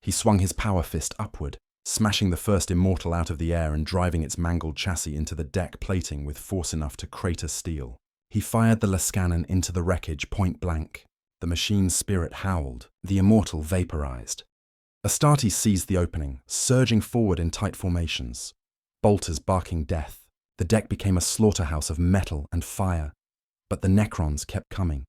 [SPEAKER 1] He swung his power fist upward, smashing the first immortal out of the air and driving its mangled chassis into the deck plating with force enough to crater steel. He fired the Lascannon into the wreckage point blank. The machine's spirit howled, the immortal vaporized. Astartes seized the opening, surging forward in tight formations. Bolters barking death. The deck became a slaughterhouse of metal and fire. But the Necrons kept coming.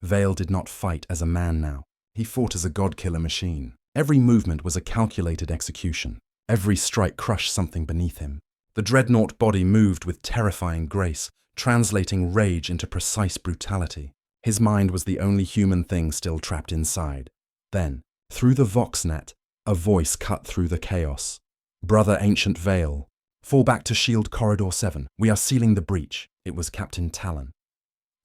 [SPEAKER 1] Vale did not fight as a man now. He fought as a god-killer machine. Every movement was a calculated execution. Every strike crushed something beneath him. The Dreadnought body moved with terrifying grace, translating rage into precise brutality. His mind was the only human thing still trapped inside. Then, through the Voxnet, a voice cut through the chaos. "Brother Ancient Vale, fall back to Shield Corridor 7. We are sealing the breach." It was Captain Talon.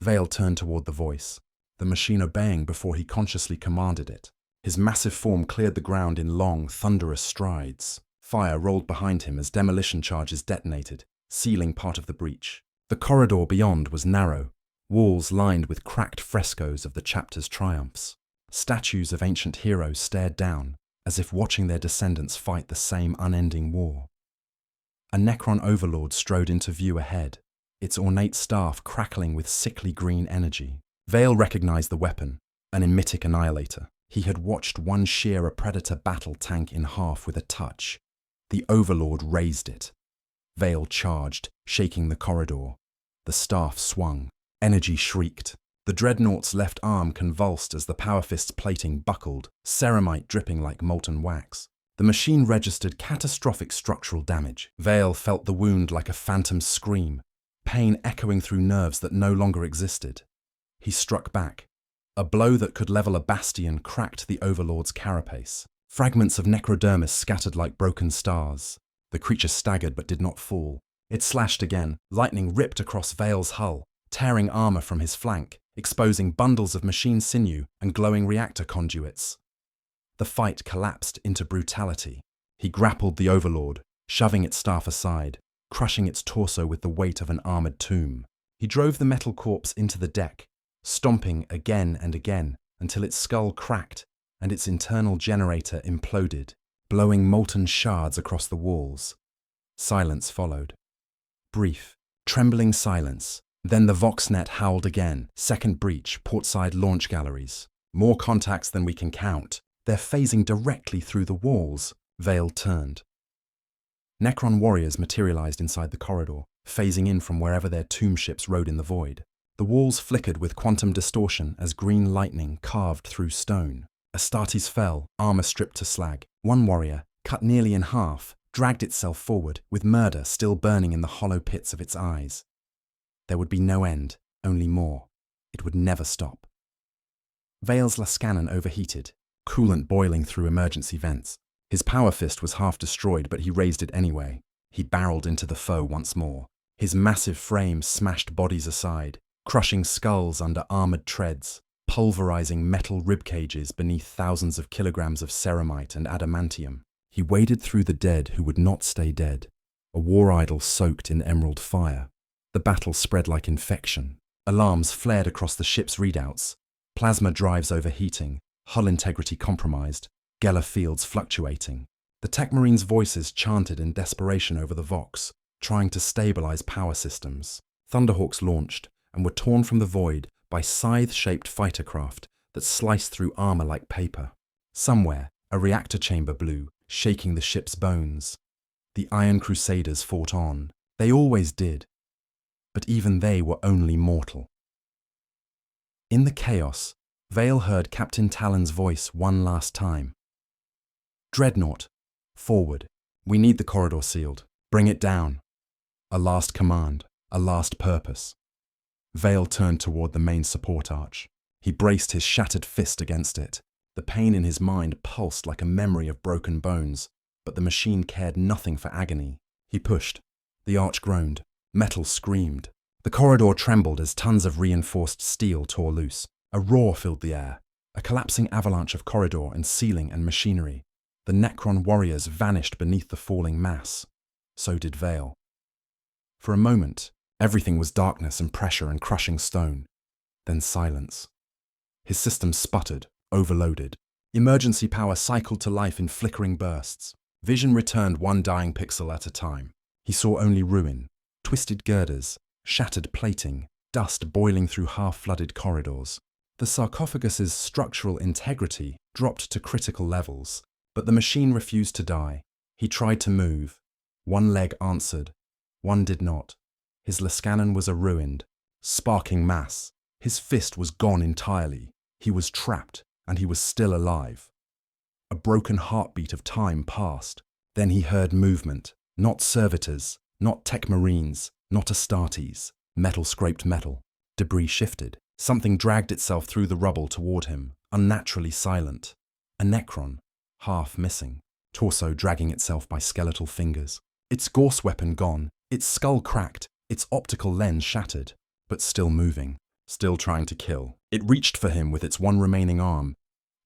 [SPEAKER 1] Vale turned toward the voice, the machine obeying before he consciously commanded it. His massive form cleared the ground in long, thunderous strides. Fire rolled behind him as demolition charges detonated, sealing part of the breach. The corridor beyond was narrow, walls lined with cracked frescoes of the chapter's triumphs. Statues of ancient heroes stared down, as if watching their descendants fight the same unending war. A Necron overlord strode into view ahead, its ornate staff crackling with sickly green energy. Vale recognized the weapon, an emetic annihilator. He had watched one shear a predator battle tank in half with a touch. The overlord raised it. Vale charged, shaking the corridor. The staff swung. Energy shrieked. The Dreadnought's left arm convulsed as the power fist's plating buckled, ceramite dripping like molten wax. The machine registered catastrophic structural damage. Vale felt the wound like a phantom scream, pain echoing through nerves that no longer existed. He struck back. A blow that could level a bastion cracked the Overlord's carapace. Fragments of necrodermis scattered like broken stars. The creature staggered but did not fall. It slashed again. Lightning ripped across Vale's hull, tearing armor from his flank, exposing bundles of machine sinew and glowing reactor conduits. The fight collapsed into brutality. He grappled the Overlord, shoving its staff aside, crushing its torso with the weight of an armored tomb. He drove the metal corpse into the deck, stomping again and again until its skull cracked and its internal generator imploded, blowing molten shards across the walls. Silence followed. Brief, trembling silence. Then the Voxnet howled again. Second breach, portside launch galleries. More contacts than we can count. They're phasing directly through the walls. Vale turned. Necron warriors materialized inside the corridor, phasing in from wherever their tomb ships rode in the void. The walls flickered with quantum distortion as green lightning carved through stone. Astartes fell, armor stripped to slag. One warrior, cut nearly in half, dragged itself forward, with murder still burning in the hollow pits of its eyes. There would be no end, only more. It would never stop. Vale's Lascannon overheated, coolant boiling through emergency vents. His power fist was half destroyed, but he raised it anyway. He barreled into the foe once more. His massive frame smashed bodies aside, crushing skulls under armored treads, pulverizing metal ribcages beneath thousands of kilograms of ceramite and adamantium. He waded through the dead who would not stay dead, a war idol soaked in emerald fire. The battle spread like infection. Alarms flared across the ship's readouts. Plasma drives overheating, hull integrity compromised, Geller fields fluctuating. The Tech Marines' voices chanted in desperation over the Vox, trying to stabilize power systems. Thunderhawks launched and were torn from the void by scythe-shaped fighter craft that sliced through armor like paper. Somewhere, a reactor chamber blew, shaking the ship's bones. The Iron Crusaders fought on. They always did. But even they were only mortal. In the chaos, Vale heard Captain Talon's voice one last time. "Dreadnought, forward. We need the corridor sealed. Bring it down." A last command, a last purpose. Vale turned toward the main support arch. He braced his shattered fist against it. The pain in his mind pulsed like a memory of broken bones, but the machine cared nothing for agony. He pushed. The arch groaned. Metal screamed. The corridor trembled as tons of reinforced steel tore loose. A roar filled the air. A collapsing avalanche of corridor and ceiling and machinery. The Necron warriors vanished beneath the falling mass. So did Vale. For a moment, everything was darkness and pressure and crushing stone. Then silence. His system sputtered, overloaded. Emergency power cycled to life in flickering bursts. Vision returned one dying pixel at a time. He saw only ruin, twisted girders, shattered plating, dust boiling through half-flooded corridors. The sarcophagus's structural integrity dropped to critical levels, but the machine refused to die. He tried to move. One leg answered. One did not. His Lascanon was a ruined, sparking mass. His fist was gone entirely. He was trapped, and he was still alive. A broken heartbeat of time passed. Then he heard movement. Not servitors, not tech marines, not Astartes. Metal scraped metal. Debris shifted. Something dragged itself through the rubble toward him, unnaturally silent. A Necron, half missing. Torso dragging itself by skeletal fingers. Its Gorse weapon gone, its skull cracked, its optical lens shattered, but still moving, still trying to kill. It reached for him with its one remaining arm.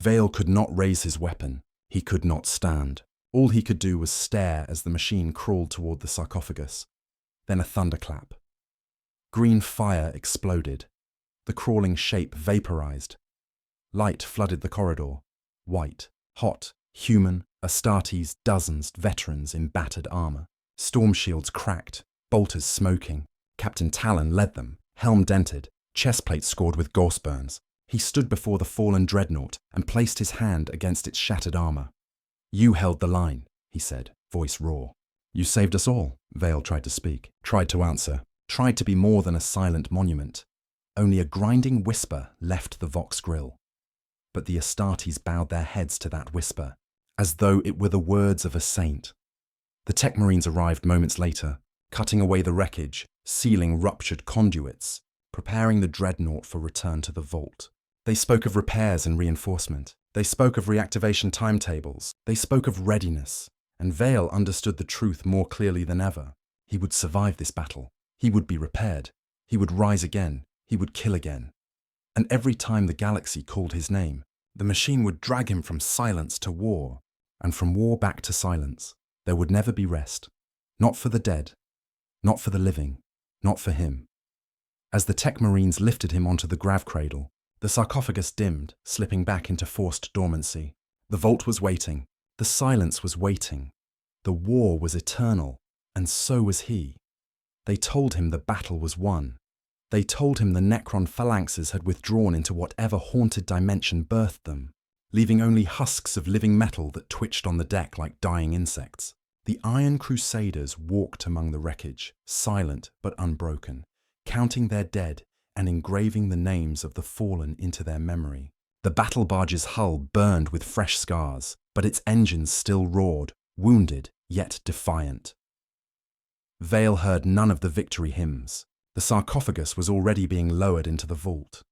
[SPEAKER 1] Vale could not raise his weapon. He could not stand. All he could do was stare as the machine crawled toward the sarcophagus. Then a thunderclap. Green fire exploded. The crawling shape vaporized. Light flooded the corridor. White, hot, human, Astartes, dozens, veterans in battered armor. Storm shields cracked, bolters smoking. Captain Talon led them, helm dented, chest plate scored with gorse burns. He stood before the fallen Dreadnought and placed his hand against its shattered armor. "You held the line," he said, voice raw. "You saved us all," Vale tried to speak, tried to answer, tried to be more than a silent monument. Only a grinding whisper left the Vox grill. But the Astartes bowed their heads to that whisper, as though it were the words of a saint. The tech marines arrived moments later, cutting away the wreckage, sealing ruptured conduits, preparing the Dreadnought for return to the vault. They spoke of repairs and reinforcement. They spoke of reactivation timetables. They spoke of readiness. And Vale understood the truth more clearly than ever. He would survive this battle. He would be repaired. He would rise again. He would kill again. And every time the galaxy called his name, the machine would drag him from silence to war, and from war back to silence. There would never be rest. Not for the dead. Not for the living. Not for him. As the tech marines lifted him onto the grav cradle, the sarcophagus dimmed, slipping back into forced dormancy. The vault was waiting. The silence was waiting. The war was eternal, and so was he. They told him the battle was won. They told him the Necron phalanxes had withdrawn into whatever haunted dimension birthed them, leaving only husks of living metal that twitched on the deck like dying insects. The Iron Crusaders walked among the wreckage, silent but unbroken, counting their dead and engraving the names of the fallen into their memory. The battle barge's hull burned with fresh scars, but its engines still roared, wounded yet defiant. Vale heard none of the victory hymns. The sarcophagus was already being lowered into the vault.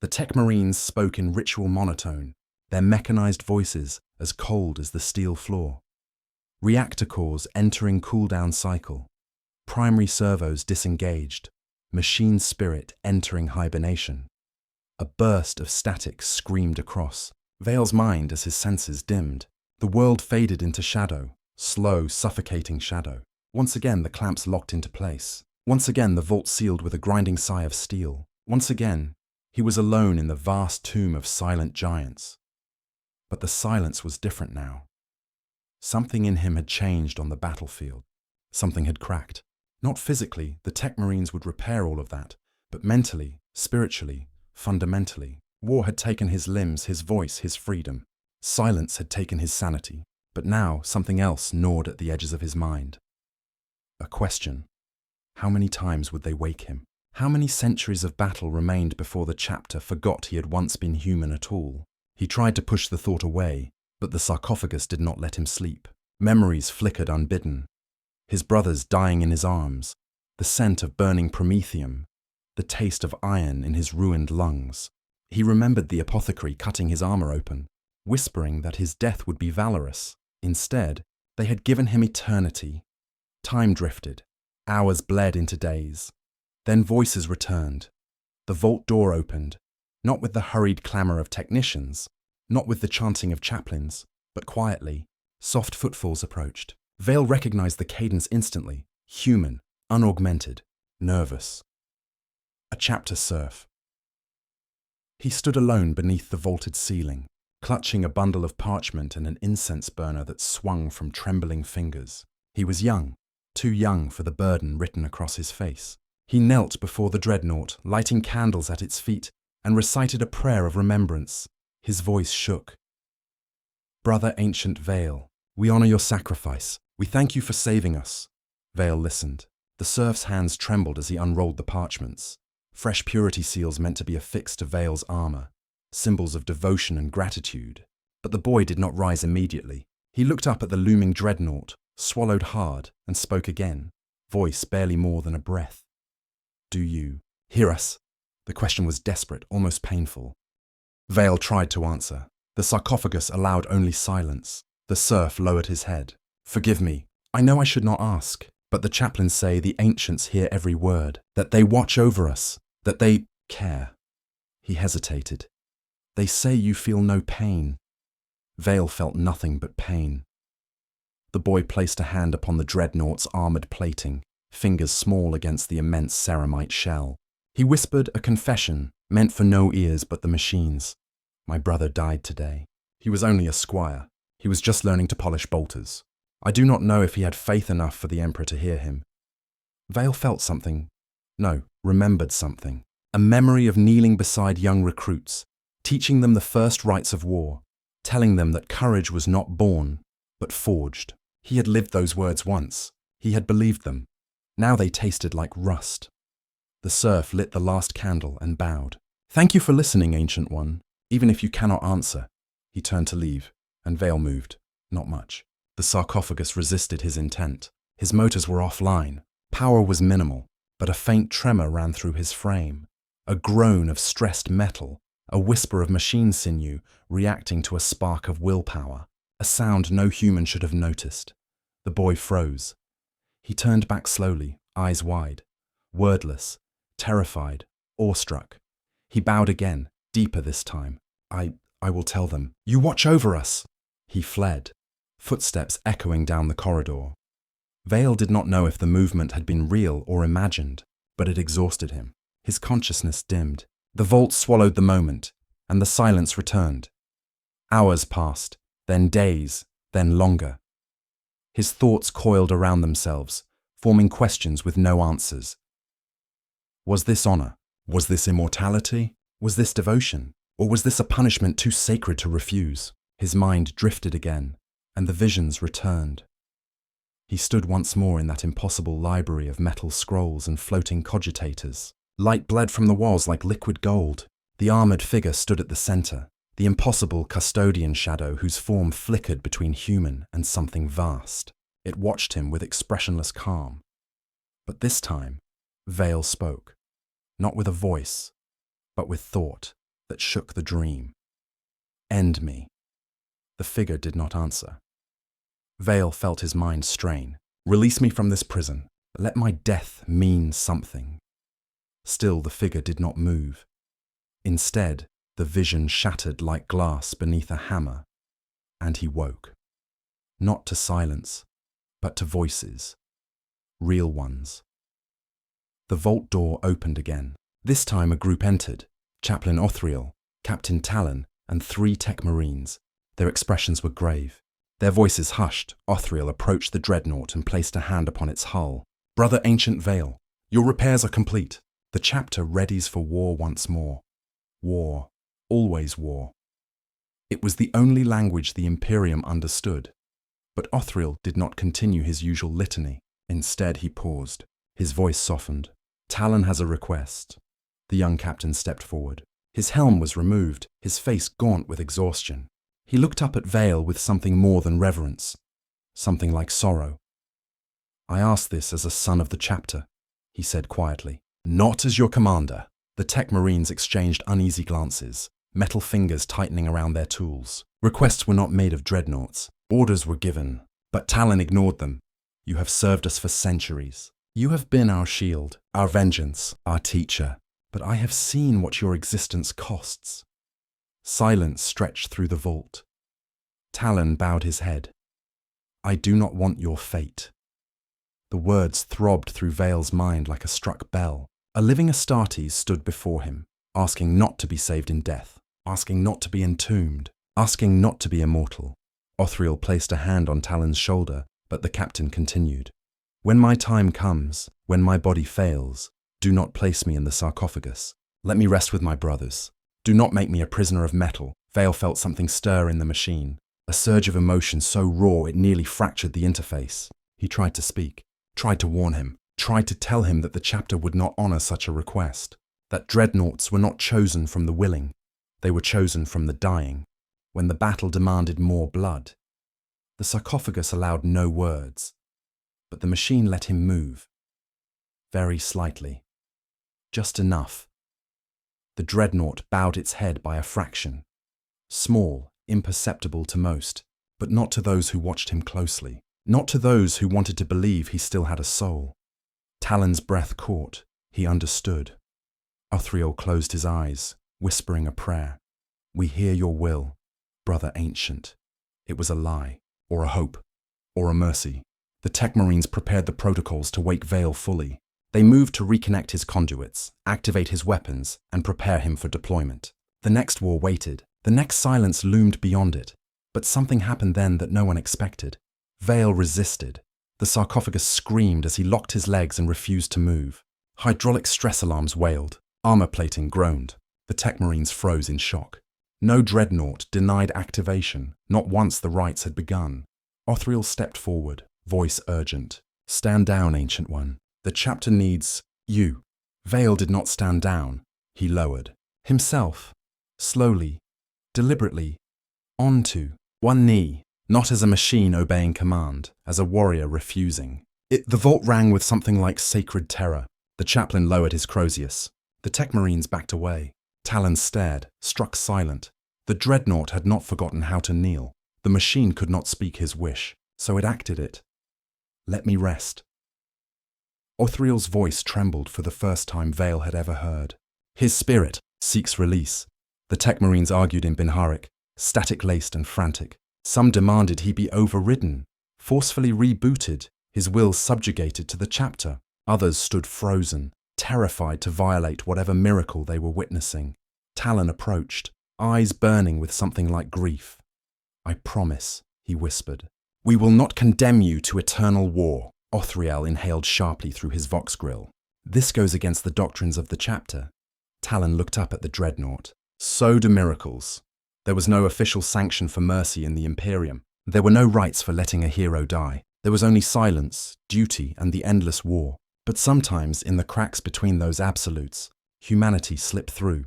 [SPEAKER 1] The tech marines spoke in ritual monotone, their mechanized voices as cold as the steel floor. Reactor cores entering cooldown cycle. Primary servos disengaged. Machine spirit entering hibernation. A burst of static screamed across Vale's mind as his senses dimmed. The world faded into shadow, slow, suffocating shadow. Once again the clamps locked into place. Once again the vault sealed with a grinding sigh of steel. Once again he was alone in the vast tomb of silent giants. But the silence was different now. Something in him had changed on the battlefield. Something had cracked. Not physically, the tech marines would repair all of that, but mentally, spiritually, fundamentally. War had taken his limbs, his voice, his freedom. Silence had taken his sanity. But now something else gnawed at the edges of his mind. A question. How many times would they wake him? How many centuries of battle remained before the chapter forgot he had once been human at all? He tried to push the thought away, but the sarcophagus did not let him sleep. Memories flickered unbidden. His brothers dying in his arms, the scent of burning promethium, the taste of iron in his ruined lungs. He remembered the apothecary cutting his armor open, whispering that his death would be valorous. Instead, they had given him eternity. Time drifted. Hours bled into days. Then voices returned. The vault door opened. Not with the hurried clamour of technicians, not with the chanting of chaplains, but quietly, soft footfalls approached. Vale recognized the cadence instantly, human, unaugmented, nervous. A chapter serf. He stood alone beneath the vaulted ceiling, clutching a bundle of parchment and an incense burner that swung from trembling fingers. He was young, too young for the burden written across his face. He knelt before the Dreadnought, lighting candles at its feet, and recited a prayer of remembrance. His voice shook. "Brother Ancient Vale, we honor your sacrifice. We thank you for saving us." Vale listened. The serf's hands trembled as he unrolled the parchments. Fresh purity seals meant to be affixed to Vale's armor, symbols of devotion and gratitude. But the boy did not rise immediately. He looked up at the looming Dreadnought, swallowed hard, and spoke again, voice barely more than a breath. "Do you hear us?" The question was desperate, almost painful. Vale tried to answer. The sarcophagus allowed only silence. The serf lowered his head. "Forgive me. I know I should not ask, but the chaplains say the ancients hear every word, that they watch over us, that they care." He hesitated. "They say you feel no pain." Vale felt nothing but pain. The boy placed a hand upon the Dreadnought's armoured plating, fingers small against the immense ceramite shell. He whispered a confession, meant for no ears but the machines. "My brother died today. He was only a squire. He was just learning to polish bolters. I do not know if he had faith enough for the Emperor to hear him." Vale felt something. No, remembered something. A memory of kneeling beside young recruits, teaching them the first rites of war, telling them that courage was not born, but forged. He had lived those words once. He had believed them. Now they tasted like rust. The serf lit the last candle and bowed. "Thank you for listening, Ancient One, even if you cannot answer." He turned to leave, and Vale moved. Not much. The sarcophagus resisted his intent. His motors were offline. Power was minimal, but a faint tremor ran through his frame. A groan of stressed metal, a whisper of machine sinew reacting to a spark of willpower. A sound no human should have noticed. The boy froze. He turned back slowly, eyes wide, wordless, terrified, awestruck. He bowed again, deeper this time. I will tell them. You watch over us." He fled, footsteps echoing down the corridor. Vale did not know if the movement had been real or imagined, but it exhausted him. His consciousness dimmed. The vault swallowed the moment, and the silence returned. Hours passed, then days, then longer. His thoughts coiled around themselves, forming questions with no answers. Was this honor? Was this immortality? Was this devotion? Or was this a punishment too sacred to refuse? His mind drifted again, and the visions returned. He stood once more in that impossible library of metal scrolls and floating cogitators. Light bled from the walls like liquid gold. The armoured figure stood at the centre, the impossible custodian shadow whose form flickered between human and something vast. It watched him with expressionless calm. But this time, Vale spoke, not with a voice, but with thought that shook the dream. "End me." The figure did not answer. Vale felt his mind strain. "Release me from this prison. Let my death mean something." Still the figure did not move. Instead, the vision shattered like glass beneath a hammer, and he woke. Not to silence, but to voices. Real ones. The vault door opened again. This time a group entered. Chaplain Othriel, Captain Talon, and 3 tech marines. Their expressions were grave. Their voices hushed. Othriel approached the Dreadnought and placed a hand upon its hull. "Brother Ancient Vale, your repairs are complete. The chapter readies for war once more. War. Always war." It was the only language the Imperium understood. But Othriel did not continue his usual litany. Instead, he paused. His voice softened. "Talon has a request." The young captain stepped forward. His helm was removed, his face gaunt with exhaustion. He looked up at Vale with something more than reverence, something like sorrow. "I ask this as a son of the chapter," he said quietly. "Not as your commander." The tech marines exchanged uneasy glances, metal fingers tightening around their tools. Requests were not made of Dreadnoughts. Orders were given, but Talon ignored them. "You have served us for centuries. You have been our shield, our vengeance, our teacher." but I have seen what your existence costs. Silence stretched through the vault. Talon bowed his head. I do not want your fate. The words throbbed through Vale's mind like a struck bell. A living Astartes stood before him, asking not to be saved in death, asking not to be entombed, asking not to be immortal. Othriel placed a hand on Talon's shoulder, but the captain continued. When my time comes, when my body fails, do not place me in the sarcophagus. Let me rest with my brothers. Do not make me a prisoner of metal. Vale felt something stir in the machine, a surge of emotion so raw it nearly fractured the interface. He tried to speak, tried to warn him, tried to tell him that the chapter would not honor such a request, that Dreadnoughts were not chosen from the willing, they were chosen from the dying, when the battle demanded more blood. The sarcophagus allowed no words, but the machine let him move. Very slightly. Just enough. The Dreadnought bowed its head by a fraction. Small, imperceptible to most, but not to those who watched him closely, not to those who wanted to believe he still had a soul. Talon's breath caught. He understood. Othriel closed his eyes, whispering a prayer. We hear your will, brother ancient. It was a lie, or a hope, or a mercy. The Tech Marines prepared the protocols to wake Vale fully. They moved to reconnect his conduits, activate his weapons, and prepare him for deployment. The next war waited. The next silence loomed beyond it. But something happened then that no one expected. Vale resisted. The sarcophagus screamed as he locked his legs and refused to move. Hydraulic stress alarms wailed. Armor plating groaned. The Tech Marines froze in shock. No Dreadnought denied activation. Not once the rites had begun. Othriel stepped forward, voice urgent. Stand down, Ancient One. The chapter needs you. Vale did not stand down. He lowered himself, slowly, deliberately, onto one knee, not as a machine obeying command, as a warrior refusing. The vault rang with something like sacred terror. The chaplain lowered his Crozius. The Tech Marines backed away. Talon stared, struck silent. The Dreadnought had not forgotten how to kneel. The machine could not speak his wish, so it acted it. Let me rest. Othriel's voice trembled for the first time Vale had ever heard. His spirit seeks release. The Tech Marines argued in Binharik, static-laced and frantic. Some demanded he be overridden, forcefully rebooted, his will subjugated to the chapter. Others stood frozen, terrified to violate whatever miracle they were witnessing. Talon approached, eyes burning with something like grief. I promise, he whispered. We will not condemn you to eternal war. Othriel inhaled sharply through his vox grill. This goes against the doctrines of the chapter. Talon looked up at the Dreadnought. So do miracles. There was no official sanction for mercy in the Imperium. There were no rights for letting a hero die. There was only silence, duty, and the endless war. But sometimes, in the cracks between those absolutes, humanity slipped through.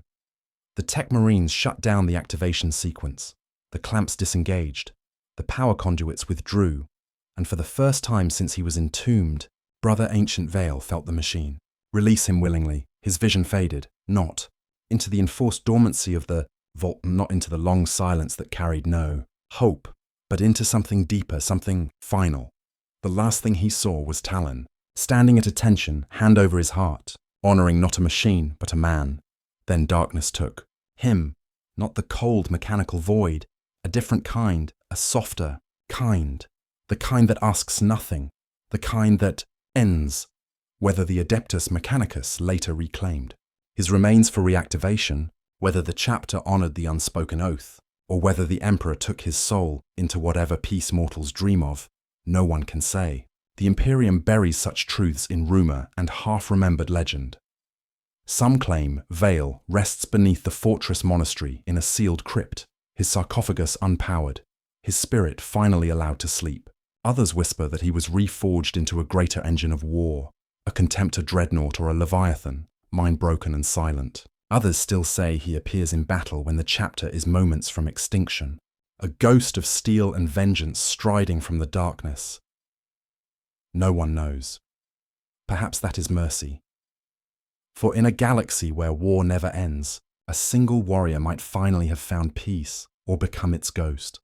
[SPEAKER 1] The Tech Marines shut down the activation sequence. The clamps disengaged. The power conduits withdrew. And for the first time since he was entombed, Brother Ancient Vale felt the machine. Release him willingly. His vision faded. Not into the enforced dormancy of the vault, not into the long silence that carried no hope, but into something deeper, something final. The last thing he saw was Talon, standing at attention, hand over his heart, honoring not a machine, but a man. Then darkness took him, not the cold mechanical void, a different kind, a softer kind, the kind that asks nothing, the kind that ends, whether the Adeptus Mechanicus later reclaimed. His remains for reactivation, whether the chapter honored the unspoken oath, or whether the Emperor took his soul into whatever peace mortals dream of, no one can say. The Imperium buries such truths in rumor and half-remembered legend. Some claim Vale rests beneath the fortress monastery in a sealed crypt, his sarcophagus unpowered, his spirit finally allowed to sleep. Others whisper that he was reforged into a greater engine of war, a Contemptor Dreadnought or a Leviathan, mind-broken and silent. Others still say he appears in battle when the chapter is moments from extinction, a ghost of steel and vengeance striding from the darkness. No one knows. Perhaps that is mercy. For in a galaxy where war never ends, a single warrior might finally have found peace or become its ghost.